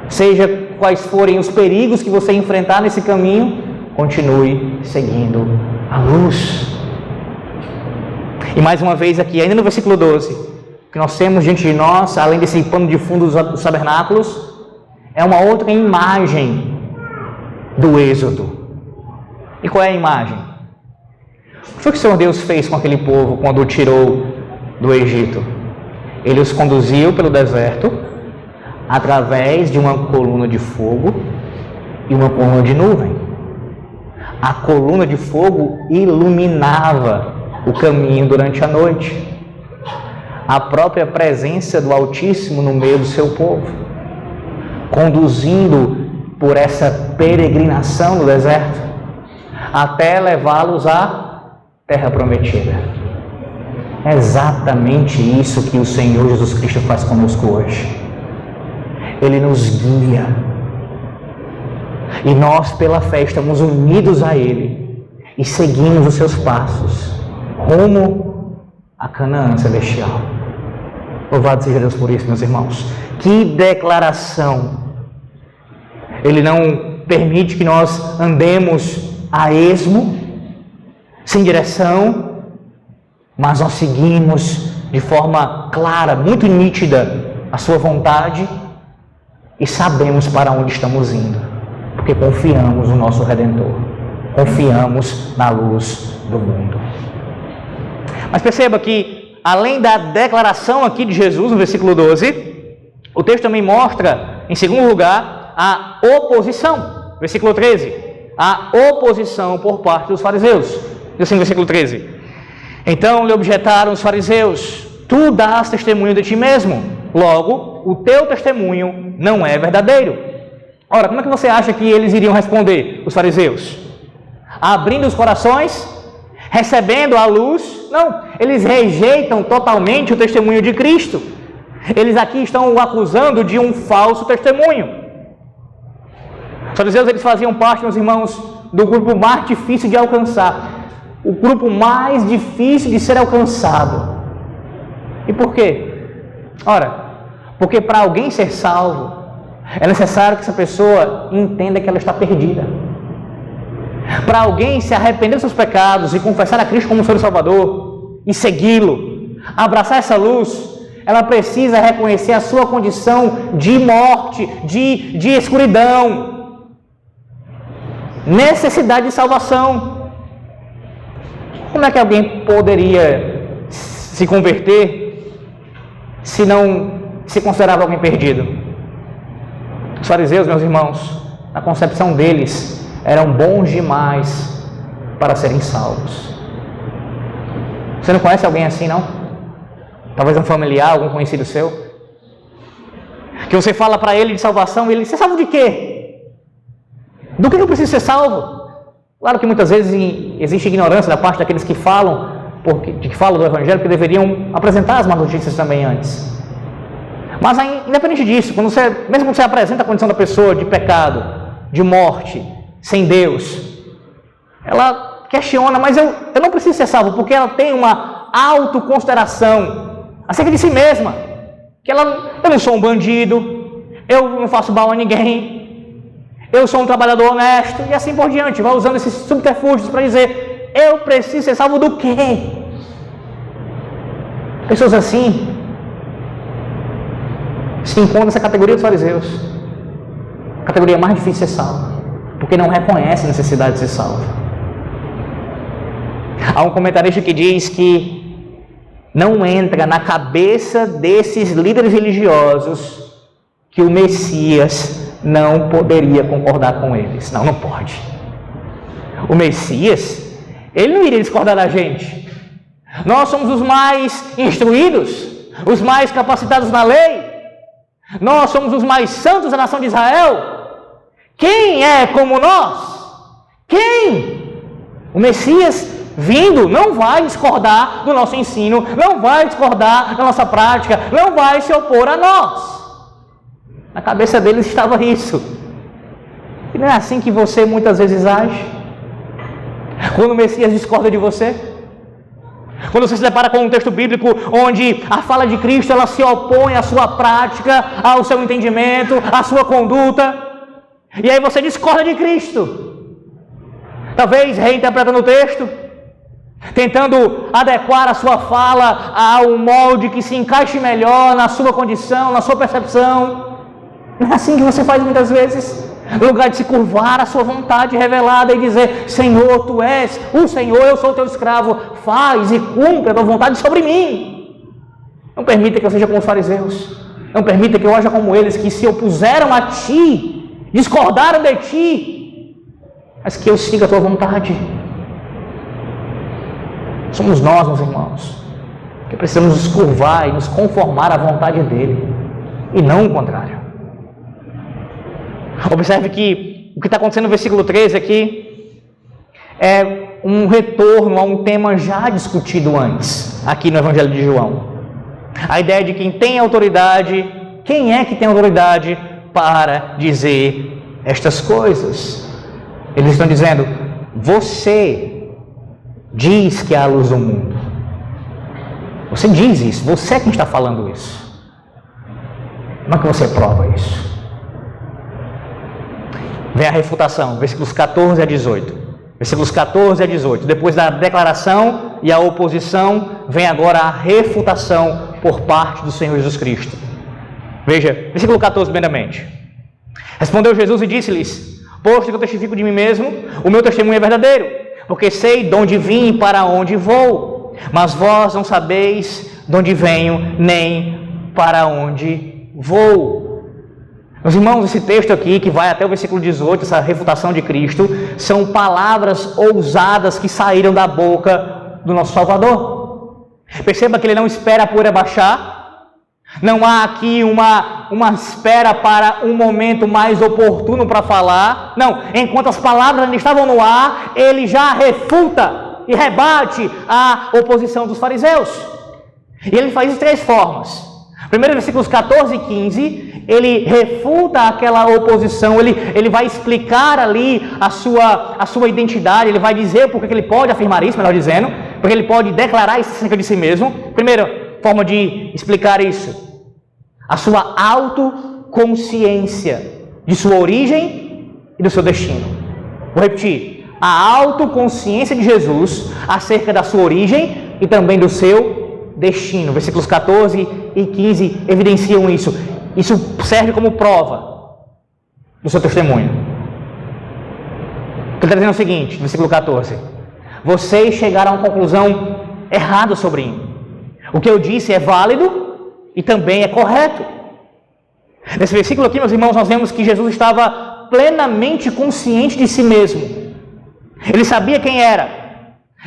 seja quais forem os perigos que você enfrentar nesse caminho, continue seguindo a luz. E mais uma vez aqui, ainda no versículo 12, que nós temos diante de nós, além desse pano de fundo dos tabernáculos, é uma outra imagem do Êxodo. E qual é a imagem? O que foi que o Senhor Deus fez com aquele povo quando o tirou do Egito? Ele os conduziu pelo deserto através de uma coluna de fogo e uma coluna de nuvem. A coluna de fogo iluminava o caminho durante a noite. A própria presença do Altíssimo no meio do seu povo, conduzindo por essa peregrinação no deserto, até levá-los à terra prometida. É exatamente isso que o Senhor Jesus Cristo faz conosco hoje. Ele nos guia. E nós, pela fé, estamos unidos a Ele e seguimos os seus passos, rumo a Canaã celestial. Louvado seja Deus por isso, meus irmãos. Que declaração! Ele não permite que nós andemos a esmo, sem direção, mas nós seguimos de forma clara, muito nítida, a sua vontade e sabemos para onde estamos indo, porque confiamos no nosso Redentor, confiamos na luz do mundo. Mas perceba que, além da declaração aqui de Jesus, no versículo 12, o texto também mostra, em segundo lugar, a oposição. Versículo 13, a oposição por parte dos fariseus. Diz assim no versículo 13: então lhe objetaram os fariseus: tu dás testemunho de ti mesmo, logo o teu testemunho não é verdadeiro. Ora, como é que você acha que eles iriam responder, os fariseus? Abrindo os corações? Recebendo a luz? Não, eles rejeitam totalmente o testemunho de Cristo. Eles aqui estão o acusando de um falso testemunho. Os fariseus, eles faziam parte, meus irmãos, do grupo mais difícil de alcançar, o grupo mais difícil de ser alcançado. E por quê? Ora, porque para alguém ser salvo, é necessário que essa pessoa entenda que ela está perdida. Para alguém se arrepender dos seus pecados e confessar a Cristo como Senhor e Salvador e segui-lo, abraçar essa luz, ela precisa reconhecer a sua condição de morte, de escuridão. necessidade de salvação. Como é que alguém poderia se converter se não se considerava alguém perdido? Os fariseus, meus irmãos, na concepção deles, eram bons demais para serem salvos. Você não conhece alguém assim, não? Talvez um familiar, algum conhecido seu? Que você fala para ele de salvação e ele, você é salvo de quê? Do que eu preciso ser salvo? Claro que muitas vezes existe ignorância da parte daqueles que falam do Evangelho, que deveriam apresentar as más notícias também antes. Mas independente disso, mesmo quando você apresenta a condição da pessoa de pecado, de morte, sem Deus, ela questiona, mas eu não preciso ser salvo, porque ela tem uma autoconsideração acerca de si mesma, que eu não sou um bandido, eu não faço mal a ninguém, eu sou um trabalhador honesto, e assim por diante, vai usando esses subterfúgios para dizer, eu preciso ser salvo do quê? Pessoas assim se encontram nessa categoria dos fariseus, a categoria mais difícil de ser salvo, porque não reconhece a necessidade de ser salvo. Há um comentarista que diz que não entra na cabeça desses líderes religiosos que o Messias não poderia concordar com eles. Não pode. O Messias, ele não iria discordar da gente. Nós somos os mais instruídos, os mais capacitados na lei. Nós somos os mais santos da nação de Israel. Quem é como nós? Quem? O Messias vindo não vai discordar do nosso ensino, não vai discordar da nossa prática, não vai se opor a nós. Na cabeça deles estava isso. E não é assim que você muitas vezes age? Quando o Messias discorda de você? Quando você se depara com um texto bíblico onde a fala de Cristo ela se opõe à sua prática, ao seu entendimento, à sua conduta, e aí você discorda de Cristo, talvez reinterpretando o texto, tentando adequar a sua fala a um molde que se encaixe melhor na sua condição, na sua percepção. Não é assim que você faz muitas vezes? No lugar de se curvar à sua vontade revelada e dizer, Senhor, Tu és o Senhor, eu sou o Teu escravo, faz e cumpre a Tua vontade sobre mim. Não permita que eu seja como os fariseus, não permita que eu haja como eles, que se opuseram a Ti, discordaram de Ti, mas que eu siga a Tua vontade. Somos nós, meus irmãos, que precisamos nos curvar e nos conformar à vontade dEle, e não o contrário. Observe que o que está acontecendo no versículo 13 aqui é um retorno a um tema já discutido antes, aqui no Evangelho de João. A ideia de quem tem autoridade, quem é que tem autoridade para dizer estas coisas? Eles estão dizendo, você diz que é a luz do mundo. Você diz isso, você é quem está falando isso. Como é que você prova isso? Vem a refutação, versículos 14 a 18. Versículos 14 a 18. Depois da declaração e a oposição, vem agora a refutação por parte do Senhor Jesus Cristo. Veja, versículo 14, primeiramente. Respondeu Jesus e disse-lhes, posto que eu testifico de mim mesmo, o meu testemunho é verdadeiro, porque sei de onde vim e para onde vou, mas vós não sabeis de onde venho, nem para onde vou. Meus irmãos, esse texto aqui, que vai até o versículo 18, essa refutação de Cristo, são palavras ousadas que saíram da boca do nosso Salvador. Perceba que ele não espera a poeira baixar, não há aqui uma espera para um momento mais oportuno para falar. Não, enquanto as palavras ainda estavam no ar, ele já refuta e rebate a oposição dos fariseus. E ele faz de três formas. Primeiro, versículos 14 e 15, ele refuta aquela oposição, ele vai explicar ali a sua identidade, ele vai dizer porque ele pode afirmar isso, melhor dizendo, porque ele pode declarar isso acerca de si mesmo. Primeira forma de explicar isso, a sua autoconsciência de sua origem e do seu destino. Vou repetir, a autoconsciência de Jesus acerca da sua origem e também do seu destino. Versículos 14 e 15 evidenciam isso. Isso serve como prova do seu testemunho. Ele está dizendo o seguinte, versículo 14: vocês chegaram a uma conclusão errada sobre mim. O que eu disse é válido e também é correto. Nesse versículo aqui, meus irmãos, nós vemos que Jesus estava plenamente consciente de si mesmo. Ele sabia quem era.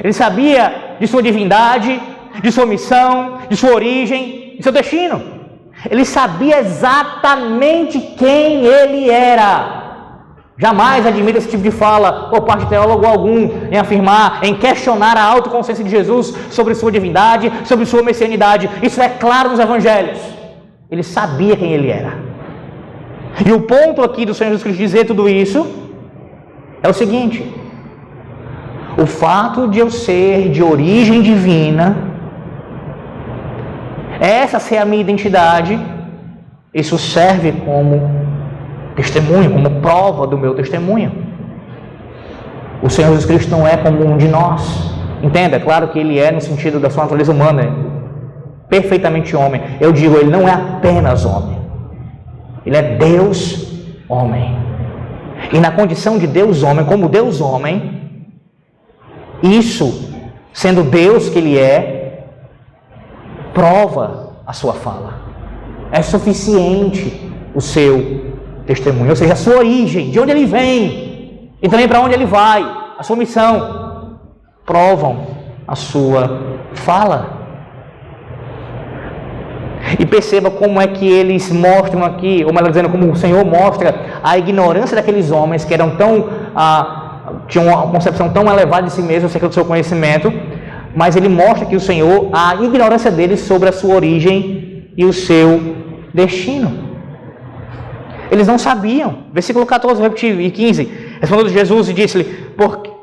Ele sabia de sua divindade, de sua missão, de sua origem, de seu destino. Ele sabia exatamente quem ele era. Jamais admita esse tipo de fala por parte de teólogo algum em afirmar, em questionar a autoconsciência de Jesus sobre sua divindade, sobre sua messianidade. Isso é claro nos evangelhos. Ele sabia quem ele era. E o ponto aqui do Senhor Jesus Cristo dizer tudo isso é o seguinte: o fato de eu ser de origem divina, essa ser a minha identidade, isso serve como testemunho, como prova do meu testemunho. O Senhor Jesus Cristo não é como um de nós. Entenda, é claro que ele é no sentido da sua natureza humana, perfeitamente homem. Eu digo, ele não é apenas homem. Ele é Deus homem. E na condição de Deus homem, como Deus homem, isso, sendo Deus que ele é, prova a sua fala. É suficiente o seu testemunho, ou seja, a sua origem, de onde ele vem e também para onde ele vai, a sua missão, provam a sua fala. E perceba como é que eles mostram aqui, ou melhor dizendo, como o Senhor mostra a ignorância daqueles homens que eram tinham uma concepção tão elevada de si mesmo acerca do seu conhecimento, mas ele mostra que o Senhor, a ignorância deles sobre a sua origem e o seu destino. Eles não sabiam. Versículo 14 e 15. Respondeu Jesus e disse-lhe: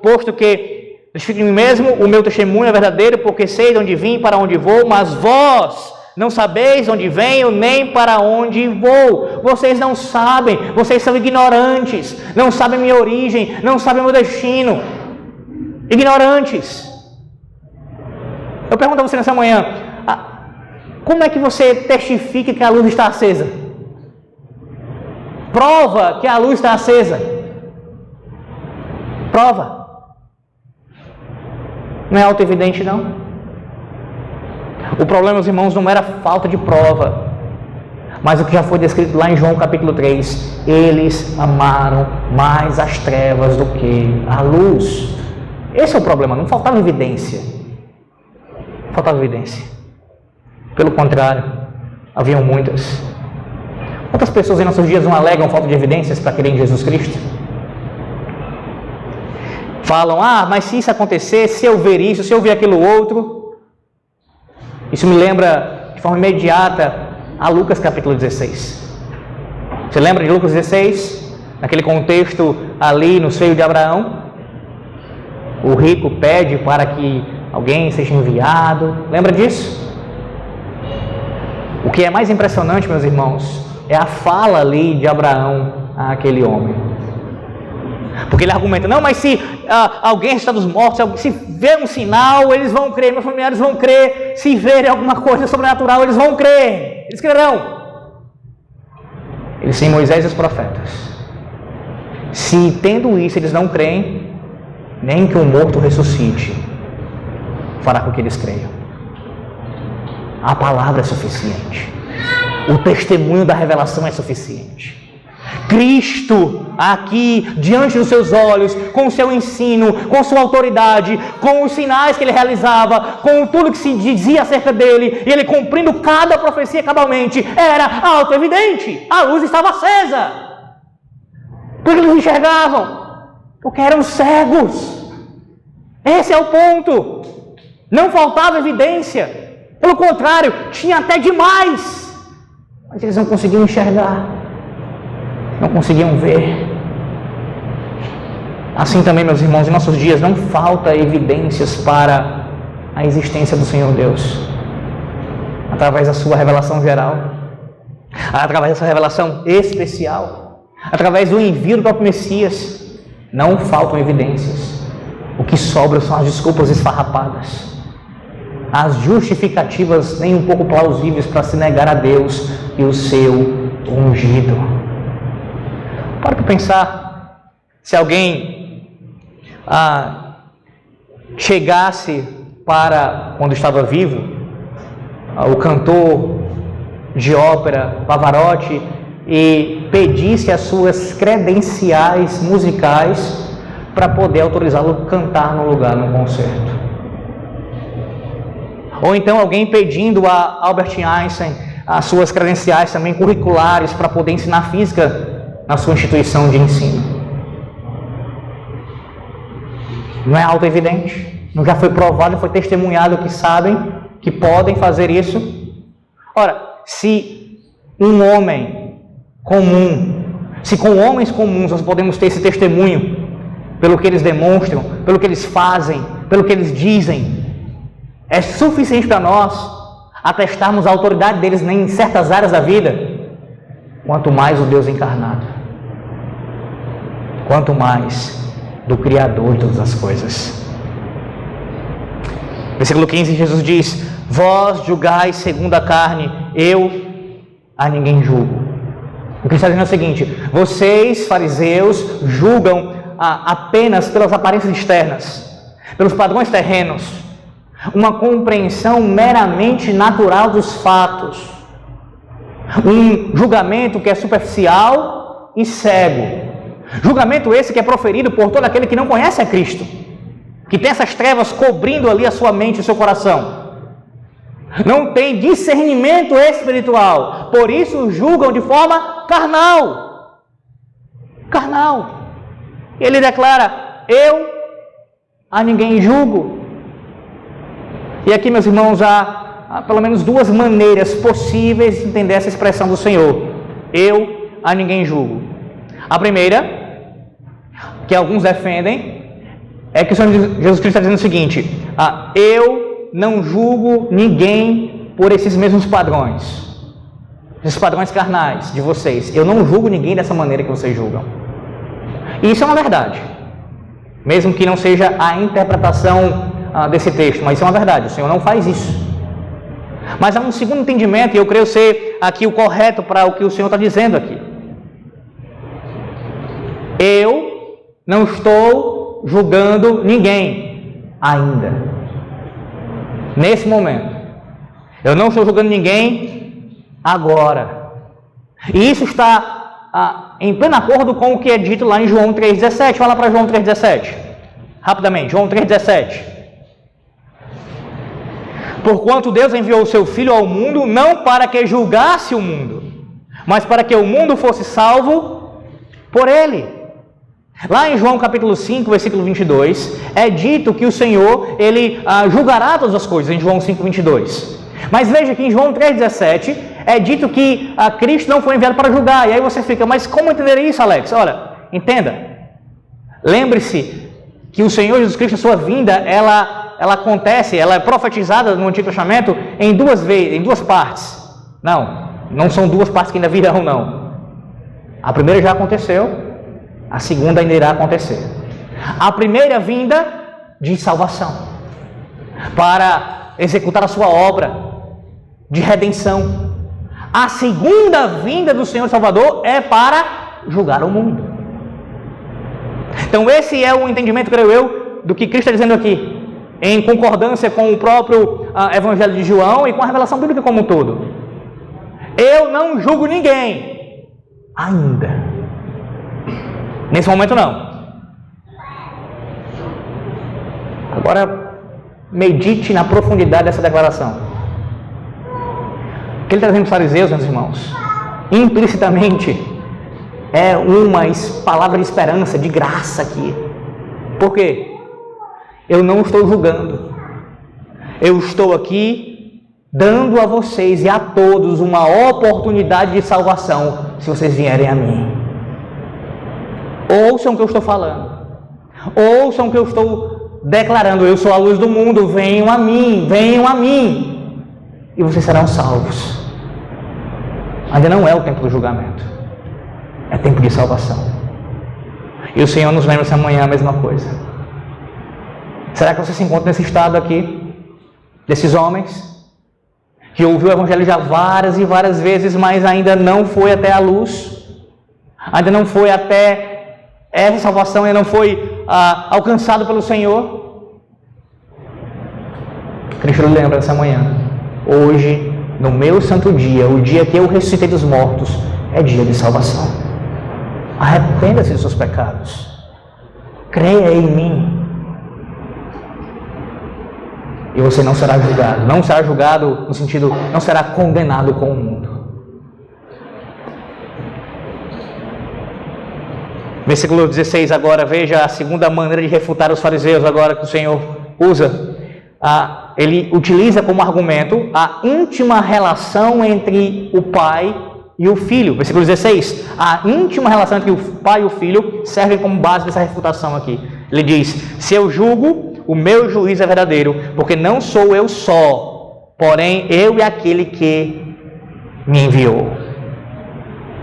posto que testifico de mim mesmo, o meu testemunho é verdadeiro, porque sei de onde vim e para onde vou, mas vós não sabeis onde venho nem para onde vou. Vocês não sabem, vocês são ignorantes, não sabem minha origem, não sabem meu destino. Ignorantes. Eu pergunto a você nessa manhã: como é que você testifica que a luz está acesa? Prova que a luz está acesa. Prova. Não é auto-evidente, não. O problema, meus irmãos, não era falta de prova, mas o que já foi descrito lá em João capítulo 3. Eles amaram mais as trevas do que a luz. Esse é o problema, não faltava evidência. Faltava evidência. Pelo contrário, haviam muitas. Quantas pessoas em nossos dias não alegam falta de evidências para crer em Jesus Cristo? Falam, mas se isso acontecer, se eu ver isso, se eu ver aquilo outro. Isso me lembra de forma imediata a Lucas capítulo 16. Você lembra de Lucas 16? Naquele contexto ali no seio de Abraão. O rico pede para que alguém seja enviado. Lembra disso? O que é mais impressionante, meus irmãos, é a fala ali de Abraão àquele homem. Porque ele argumenta, não, mas se alguém está dos mortos, se ver um sinal, eles vão crer, meus familiares vão crer, se verem alguma coisa sobrenatural, eles vão crer, eles crerão. Eles têm Moisés e os profetas. Se tendo isso eles não creem, nem que o morto ressuscite fará com que eles creiam. A palavra é suficiente. O testemunho da revelação é suficiente. Cristo aqui diante dos seus olhos, com o seu ensino, com sua autoridade, com os sinais que ele realizava, com tudo que se dizia acerca dele, e ele cumprindo cada profecia cabalmente, era auto-evidente. A luz estava acesa. Por que eles enxergavam? Porque eram cegos. Esse é o ponto. Não faltava evidência. Pelo contrário, tinha até demais. Mas eles não conseguiam enxergar. Não conseguiam ver. Assim também, meus irmãos, em nossos dias não falta evidências para a existência do Senhor Deus. Através da sua revelação geral. Através da sua revelação especial. Através do envio do próprio Messias. Não faltam evidências. O que sobra são as desculpas esfarrapadas. As justificativas nem um pouco plausíveis para se negar a Deus e o seu ungido. Para pensar, se alguém chegasse para, quando estava vivo, o cantor de ópera Pavarotti e pedisse as suas credenciais musicais para poder autorizá-lo a cantar no lugar, num concerto. Ou então alguém pedindo a Albert Einstein as suas credenciais também curriculares para poder ensinar física na sua instituição de ensino. Não é autoevidente? Não já foi provado, foi testemunhado que sabem, que podem fazer isso? Ora, se um homem comum, se com homens comuns nós podemos ter esse testemunho, pelo que eles demonstram, pelo que eles fazem, pelo que eles dizem, é suficiente para nós atestarmos a autoridade deles em certas áreas da vida, quanto mais o Deus encarnado, quanto mais do Criador de todas as coisas. Versículo 15, Jesus diz: vós julgais segundo a carne, eu a ninguém julgo. O que está dizendo é o seguinte: vocês, fariseus, julgam apenas pelas aparências externas, pelos padrões terrenos, uma compreensão meramente natural dos fatos, um julgamento que é superficial e cego, julgamento esse que é proferido por todo aquele que não conhece a Cristo, que tem essas trevas cobrindo ali a sua mente e o seu coração, não tem discernimento espiritual, por isso julgam de forma carnal. Ele declara: eu a ninguém julgo. E aqui, meus irmãos, há pelo menos duas maneiras possíveis de entender essa expressão do Senhor: eu a ninguém julgo. A primeira, que alguns defendem, é que o Senhor Jesus Cristo está dizendo o seguinte: eu não julgo ninguém por esses mesmos padrões, esses padrões carnais de vocês. Eu não julgo ninguém dessa maneira que vocês julgam. E isso é uma verdade, mesmo que não seja a interpretação desse texto, mas isso é uma verdade. O Senhor não faz isso. Mas há um segundo entendimento, e eu creio ser aqui o correto para o que o Senhor está dizendo aqui. Eu não estou julgando ninguém ainda, nesse momento. Eu não estou julgando ninguém agora. E isso está em pleno acordo com o que é dito lá em João 3,17. Fala para João 3,17. Rapidamente, João 3,17. Porquanto Deus enviou o seu Filho ao mundo, não para que julgasse o mundo, mas para que o mundo fosse salvo por ele. Lá em João capítulo 5, versículo 22, é dito que o Senhor, ele julgará todas as coisas, em João 5, 22. Mas veja que em João 3,17, é dito que Cristo não foi enviado para julgar. E aí você fica: mas como entender isso, Alex? Olha, entenda. Lembre-se que o Senhor Jesus Cristo, a sua vinda, ela acontece, ela é profetizada no Antigo Testamento em duas partes. Não são duas partes que ainda virão, não. A primeira já aconteceu, a segunda ainda irá acontecer. A primeira vinda de salvação, para executar a sua obra de redenção. A segunda vinda do Senhor Salvador é para julgar o mundo. Então esse é o entendimento, creio eu, do que Cristo está dizendo aqui, em concordância com o próprio Evangelho de João e com a revelação bíblica como um todo. Eu não julgo ninguém ainda. Nesse momento não. Agora medite na profundidade dessa declaração. O que ele está dizendo para os fariseus, meus irmãos, implicitamente é uma palavra de esperança, de graça aqui. Por quê? Eu não estou julgando. Eu estou aqui dando a vocês e a todos uma oportunidade de salvação, se vocês vierem a mim. Ouçam o que eu estou falando. Ouçam o que eu estou declarando. Eu sou a luz do mundo, venham a mim, e vocês serão salvos. Ainda não é o tempo do julgamento, é tempo de salvação. E o Senhor nos lembra essa manhã a mesma coisa. Será que você se encontra nesse estado aqui, desses homens, que ouviu o Evangelho já várias e várias vezes, mas ainda não foi até a luz, ainda não foi até essa salvação ainda não foi alcançada pelo Senhor? Cristo lhe lembra essa manhã: hoje, no meu santo dia, o dia que eu ressuscitei dos mortos, é dia de salvação. Arrependa-se dos seus pecados. Creia em mim. E você não será julgado. Não será julgado no sentido, não será condenado com o mundo. Versículo 16 agora, veja a segunda maneira de refutar os fariseus agora que o Senhor usa. Ele utiliza como argumento a íntima relação entre o pai e o filho. Versículo 16. A íntima relação entre o pai e o filho serve como base dessa refutação aqui. Ele diz: se eu julgo, o meu juízo é verdadeiro, porque não sou eu só, porém eu e aquele que me enviou.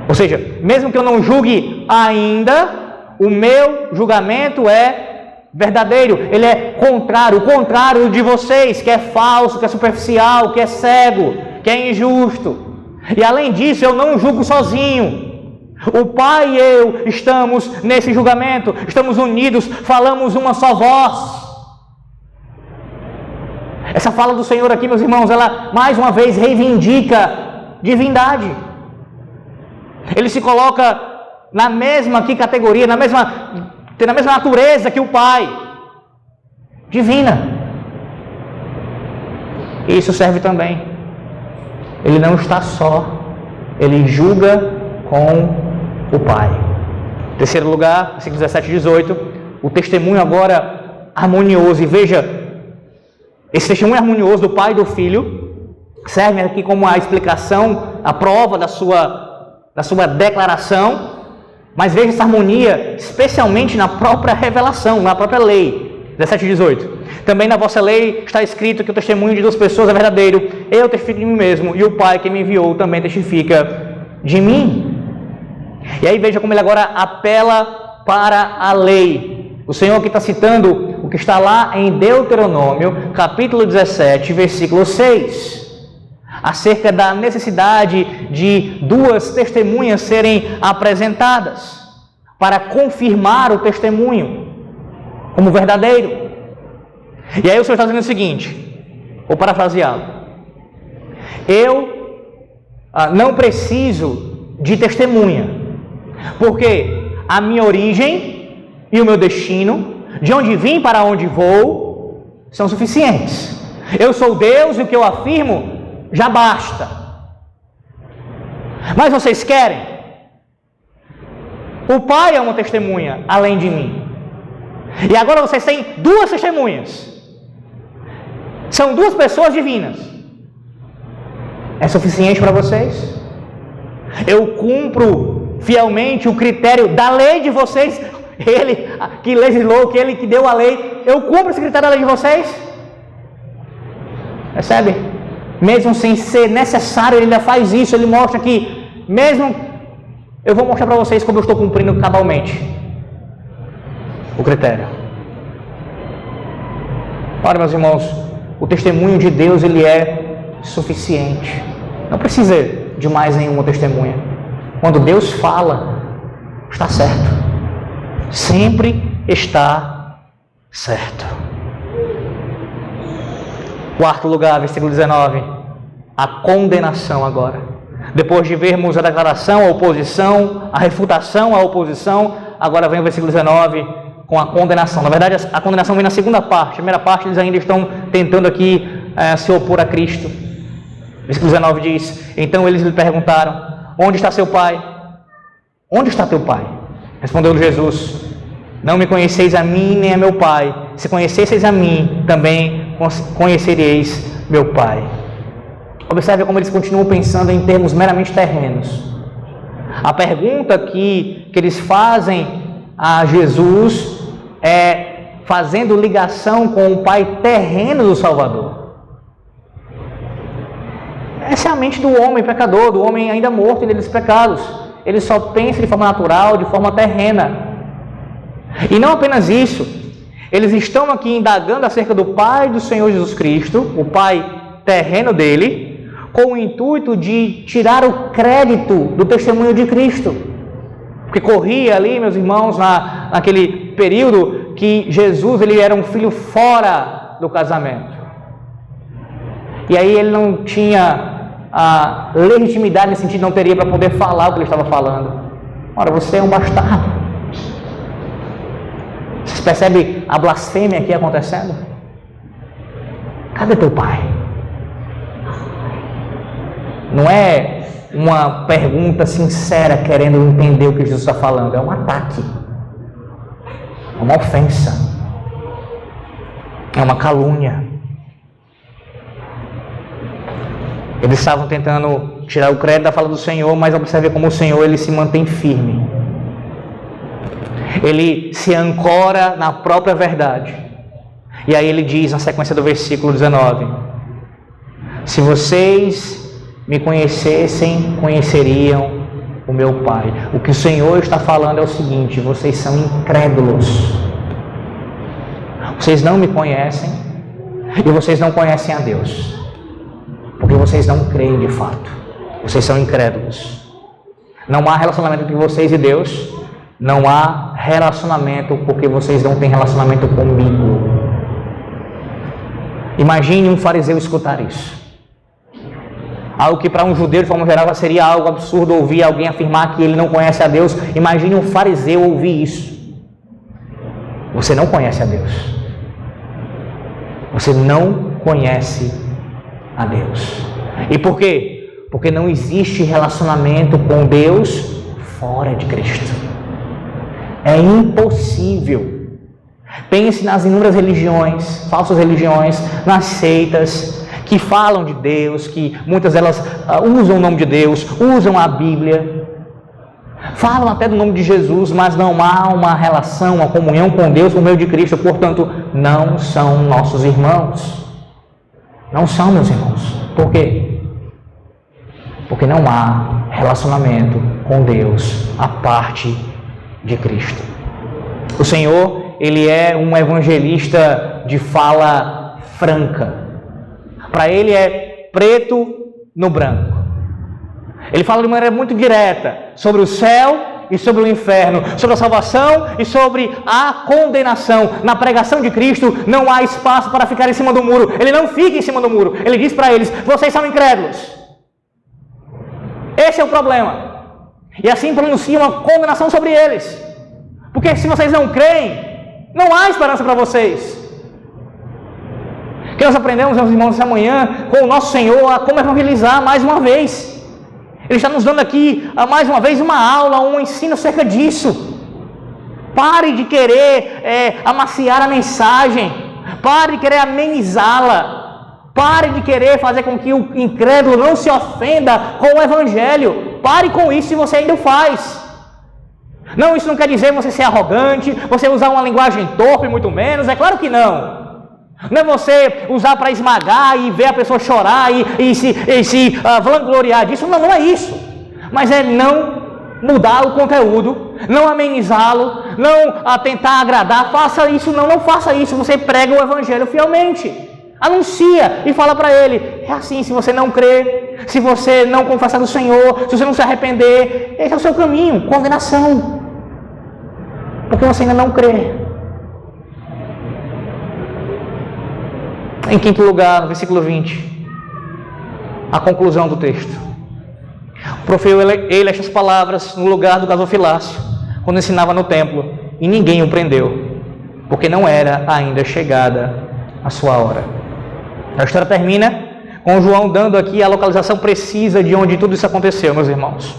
Ou seja, mesmo que eu não julgue ainda, o meu julgamento é verdadeiro. Ele é contrário, o contrário de vocês, que é falso, que é superficial, que é cego, que é injusto. E além disso, eu não julgo sozinho. O Pai e eu estamos nesse julgamento, estamos unidos, falamos uma só voz. Essa fala do Senhor aqui, meus irmãos, ela mais uma vez reivindica divindade. Ele se coloca na mesma categoria, na mesma natureza que o Pai, divina. E isso serve também. Ele não está só, ele julga com o Pai. Em terceiro lugar, versículos 17 e 18, o testemunho agora harmonioso. E veja, esse testemunho harmonioso do Pai e do Filho serve aqui como a explicação, a prova da sua declaração. Mas veja essa harmonia, especialmente na própria revelação, na própria lei. 17 e 18. Também na vossa lei está escrito que o testemunho de duas pessoas é verdadeiro. Eu testifico de mim mesmo, e o Pai que me enviou também testifica de mim. E aí veja como ele agora apela para a lei. O Senhor aqui está citando o que está lá em Deuteronômio, capítulo 17, versículo 6. Acerca da necessidade de duas testemunhas serem apresentadas para confirmar o testemunho como verdadeiro. E aí o Senhor está dizendo o seguinte, vou parafraseá-lo: eu não preciso de testemunha, porque a minha origem e o meu destino, de onde vim para onde vou, são suficientes. Eu sou Deus e o que eu afirmo já basta. Mas vocês querem? O Pai é uma testemunha além de mim. E agora vocês têm duas testemunhas. São duas pessoas divinas. É suficiente para vocês? Eu cumpro fielmente o critério da lei de vocês. Ele que legislou, que ele que deu a lei. Eu cumpro esse critério da lei de vocês? Percebe? Mesmo sem ser necessário, ele ainda faz isso. Ele mostra que, mesmo, eu vou mostrar para vocês como eu estou cumprindo cabalmente o critério. Ora, meus irmãos, o testemunho de Deus, ele é suficiente. Não precisa de mais nenhuma testemunha. Quando Deus fala, está certo. Sempre está certo. Quarto lugar, versículo 19, a condenação agora. Depois de vermos a declaração, a oposição, a refutação, a oposição, agora vem o versículo 19 com a condenação. Na verdade, a condenação vem na segunda parte. A primeira parte, eles ainda estão tentando aqui se opor a Cristo. Versículo 19 diz: então eles lhe perguntaram: onde está seu pai? Onde está teu pai? Respondeu Jesus: não me conheceis a mim nem a meu pai. Se conhecesseis a mim, também conhecereis meu pai. Observe como eles continuam pensando em termos meramente terrenos. A pergunta que eles fazem a Jesus é fazendo ligação com o pai terreno do Salvador. Essa é a mente do homem pecador, do homem ainda morto em pecados. Ele só pensa de forma natural, de forma terrena. E não apenas isso, eles estão aqui indagando acerca do Pai do Senhor Jesus Cristo, o Pai terreno dele, com o intuito de tirar o crédito do testemunho de Cristo. Porque corria ali, meus irmãos, naquele período que Jesus ele era um filho fora do casamento. E aí ele não tinha a legitimidade, nesse sentido, não teria para poder falar o que ele estava falando. Ora, você é um bastardo. Vocês percebem a blasfêmia aqui acontecendo? Cadê teu pai? Não é uma pergunta sincera querendo entender o que Jesus está falando. É um ataque. É uma ofensa. É uma calúnia. Eles estavam tentando tirar o crédito da fala do Senhor, mas observe como o Senhor ele se mantém firme. Ele se ancora na própria verdade. E aí ele diz na sequência do versículo 19: se vocês me conhecessem, conheceriam o meu Pai. O que o Senhor está falando é o seguinte: vocês são incrédulos. Vocês não me conhecem e vocês não conhecem a Deus, porque vocês não creem de fato. Vocês são incrédulos. Não há relacionamento entre vocês e Deus. Não há relacionamento porque vocês não têm relacionamento comigo. Imagine um fariseu escutar isso. Algo que para um judeu de forma geral seria algo absurdo ouvir alguém afirmar que ele não conhece a Deus. Imagine um fariseu ouvir isso. Você não conhece a Deus. Você não conhece a Deus. E por quê? Porque não existe relacionamento com Deus fora de Cristo. É impossível. Pense nas inúmeras religiões, falsas religiões, nas seitas que falam de Deus, que muitas delas usam o nome de Deus, usam a Bíblia, falam até do nome de Jesus, mas não há uma relação, uma comunhão com Deus por meio de Cristo. Portanto, não são nossos irmãos. Não são meus irmãos. Por quê? Porque não há relacionamento com Deus a parte de Cristo. O Senhor, Ele é um evangelista de fala franca. Para Ele é preto no branco. Ele fala de maneira muito direta sobre o céu e sobre o inferno, sobre a salvação e sobre a condenação. Na pregação de Cristo não há espaço para ficar em cima do muro. Ele não fica em cima do muro. Ele diz para eles: vocês são incrédulos. Esse é o problema. E assim pronuncia uma condenação sobre eles. Porque se vocês não creem, não há esperança para vocês. Que nós aprendemos, meus irmãos, essa manhã com o nosso Senhor a como evangelizar mais uma vez. Ele está nos dando aqui, mais uma vez, uma aula, um ensino acerca disso. Pare de querer amaciar a mensagem. Pare de querer amenizá-la. Pare de querer fazer com que o incrédulo não se ofenda com o Evangelho. Pare com isso se você ainda o faz. Não, isso não quer dizer você ser arrogante, você usar uma linguagem torpe, muito menos. É claro que não. Não é você usar para esmagar e ver a pessoa chorar e se vangloriar disso. Não, não é isso. Mas é não mudar o conteúdo, não amenizá-lo, não tentar agradar. Faça isso, não faça isso. Você prega o Evangelho fielmente. Anuncia e fala para ele: é assim, se você não crer, se você não confessar do Senhor, se você não se arrepender, esse é o seu caminho, condenação. Porque você ainda não crê. Em quinto lugar, no versículo 20, a conclusão do texto. Proferiu ele estas palavras no lugar do gasofilácio, quando ensinava no templo, e ninguém o prendeu, porque não era ainda chegada a sua hora. A história termina com João dando aqui a localização precisa de onde tudo isso aconteceu, meus irmãos.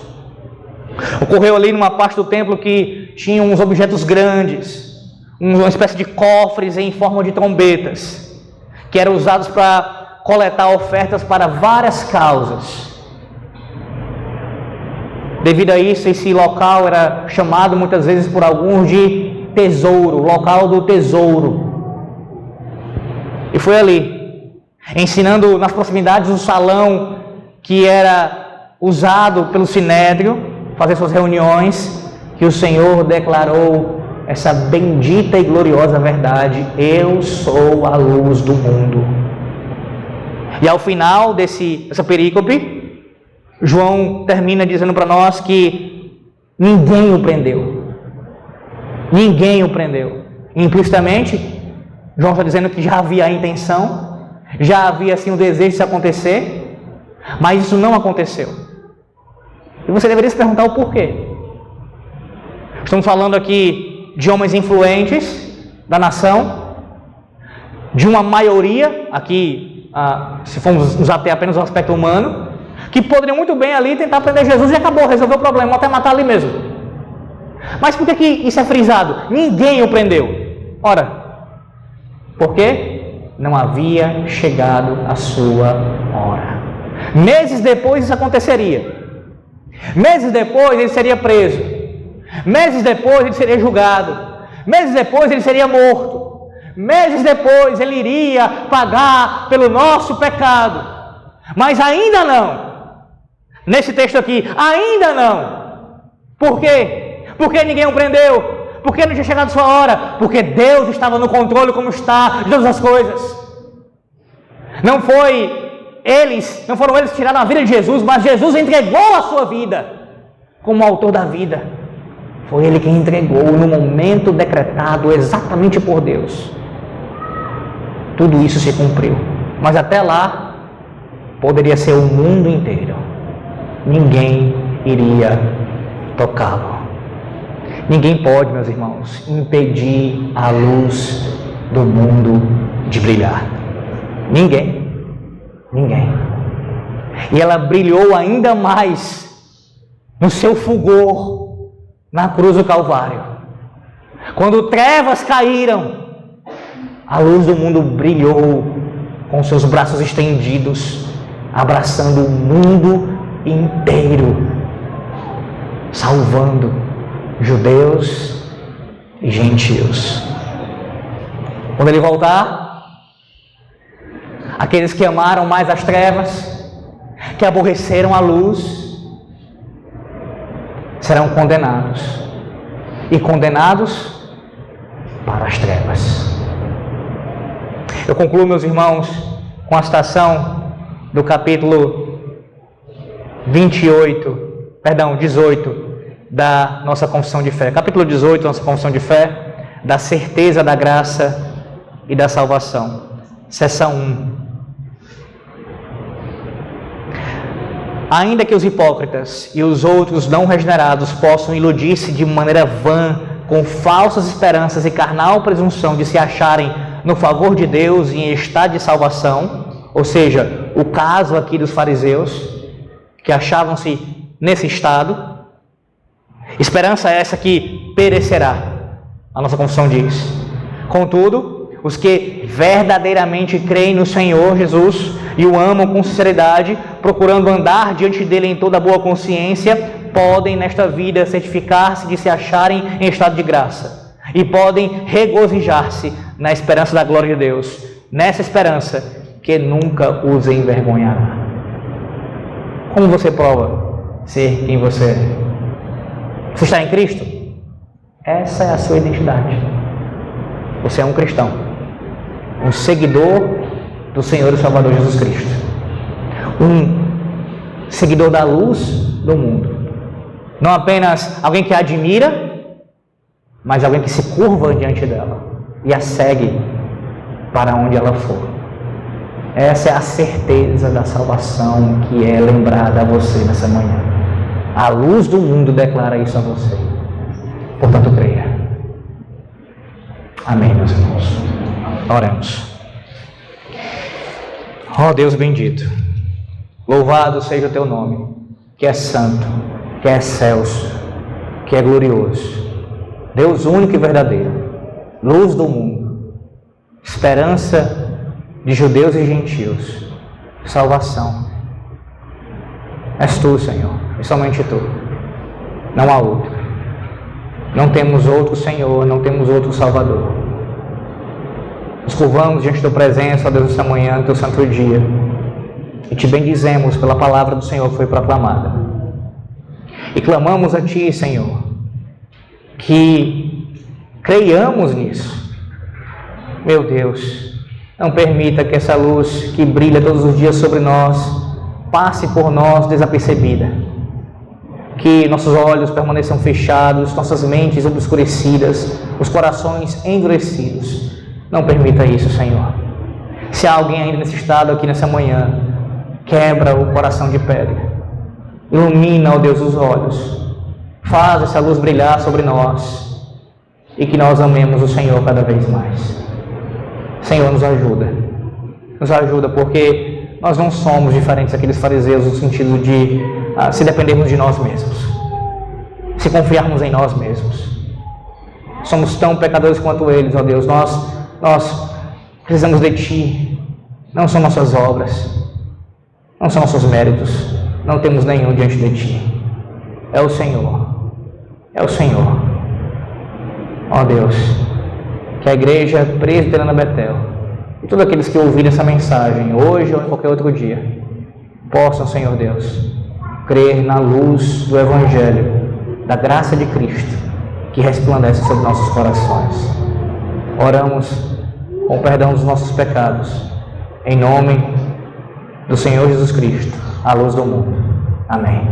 Ocorreu ali numa parte do templo que tinha uns objetos grandes, uma espécie de cofres em forma de trombetas, que eram usados para coletar ofertas para várias causas. Devido a isso, esse local era chamado muitas vezes por alguns de tesouro, local do tesouro. E foi ali, ensinando nas proximidades do salão que era usado pelo Sinédrio, fazer suas reuniões, que o Senhor declarou essa bendita e gloriosa verdade: eu sou a luz do mundo. E ao final dessa perícope, João termina dizendo para nós que Ninguém o prendeu. Ninguém o prendeu. Implicitamente, João está dizendo que já havia a intenção, já havia assim o desejo de isso acontecer, mas isso não aconteceu. E você deveria se perguntar o porquê. Estamos falando aqui de homens influentes da nação, de uma maioria, aqui, se formos usar até apenas o aspecto humano, que poderiam muito bem ali tentar prender Jesus e acabou, resolveu o problema, até matar ali mesmo. Mas por que isso é frisado? Ninguém o prendeu. Ora, por quê? Não havia chegado a sua hora. Meses depois isso aconteceria. Meses depois ele seria preso. Meses depois ele seria julgado. Meses depois ele seria morto. Meses depois ele iria pagar pelo nosso pecado. Mas ainda não. Nesse texto aqui, ainda não. Por quê? Porque ninguém o prendeu. Porque não tinha chegado a sua hora. Porque Deus estava no controle como está de todas as coisas. Não foram eles que tiraram a vida de Jesus, mas Jesus entregou a sua vida como autor da vida. Foi Ele quem entregou no momento decretado exatamente por Deus. Tudo isso se cumpriu. Mas até lá, poderia ser o mundo inteiro. Ninguém iria tocá-lo. Ninguém pode, meus irmãos, impedir a luz do mundo de brilhar. Ninguém. Ninguém. E ela brilhou ainda mais no seu fulgor na cruz do Calvário. Quando trevas caíram, a luz do mundo brilhou com seus braços estendidos, abraçando o mundo inteiro, salvando judeus e gentios. Quando Ele voltar, aqueles que amaram mais as trevas, que aborreceram a luz, serão condenados. E condenados para as trevas. Eu concluo, meus irmãos, com a citação do capítulo 18 da nossa confissão de fé. Capítulo 18 da nossa confissão de fé, da certeza da graça e da salvação. Seção 1. Ainda que os hipócritas e os outros não regenerados possam iludir-se de maneira vã, com falsas esperanças e carnal presunção de se acharem no favor de Deus e em estado de salvação, ou seja, o caso aqui dos fariseus, que achavam-se nesse estado, esperança essa que perecerá, a nossa confissão diz. Contudo, os que verdadeiramente creem no Senhor Jesus e o amam com sinceridade, procurando andar diante dele em toda boa consciência, podem nesta vida certificar-se de se acharem em estado de graça e podem regozijar-se na esperança da glória de Deus, nessa esperança que nunca os envergonhará. Como você prova ser quem você é? Você está em Cristo? Essa é a sua identidade. Você é um cristão, um seguidor do Senhor e Salvador Jesus Cristo, um seguidor da luz do mundo, não apenas alguém que a admira, mas alguém que se curva diante dela e a segue para onde ela for. Essa é a certeza da salvação que é lembrada a você nessa manhã. A luz do mundo declara isso a você. Portanto, creia. Amém, meus irmãos. Oremos. Ó Deus bendito, louvado seja o teu nome, que é santo, que é excelso, que é glorioso. Deus único e verdadeiro, luz do mundo, esperança de judeus e gentios, salvação. És tu, Senhor, e somente tu. Não há outro. Não temos outro Senhor, não temos outro Salvador. Nos curvamos diante da presença, ó Deus, esta manhã, no teu santo dia, e te bendizemos pela palavra do Senhor que foi proclamada. E clamamos a Ti, Senhor, que creiamos nisso. Meu Deus, não permita que essa luz que brilha todos os dias sobre nós passe por nós desapercebida. que nossos olhos permaneçam fechados, nossas mentes obscurecidas, os corações endurecidos. Não permita isso, Senhor. Se há alguém ainda nesse estado aqui nessa manhã, quebra o coração de pedra. Ilumina, ó Deus, os olhos. Faz essa luz brilhar sobre nós e que nós amemos o Senhor cada vez mais. Senhor, nos ajuda. Nos ajuda porque nós não somos diferentes daqueles fariseus no sentido de se dependermos de nós mesmos, se confiarmos em nós mesmos. Somos tão pecadores quanto eles, ó Deus. Nós precisamos de Ti. Não são nossas obras, não são nossos méritos. Não temos nenhum diante de Ti. É o Senhor. É o Senhor. Ó Deus, que a Igreja Presbiteriana Betel e todos aqueles que ouvirem essa mensagem, hoje ou em qualquer outro dia, possam, Senhor Deus, crer na luz do Evangelho, da graça de Cristo, que resplandece sobre nossos corações. Oramos com o perdão dos nossos pecados, em nome do Senhor Jesus Cristo, a luz do mundo. Amém.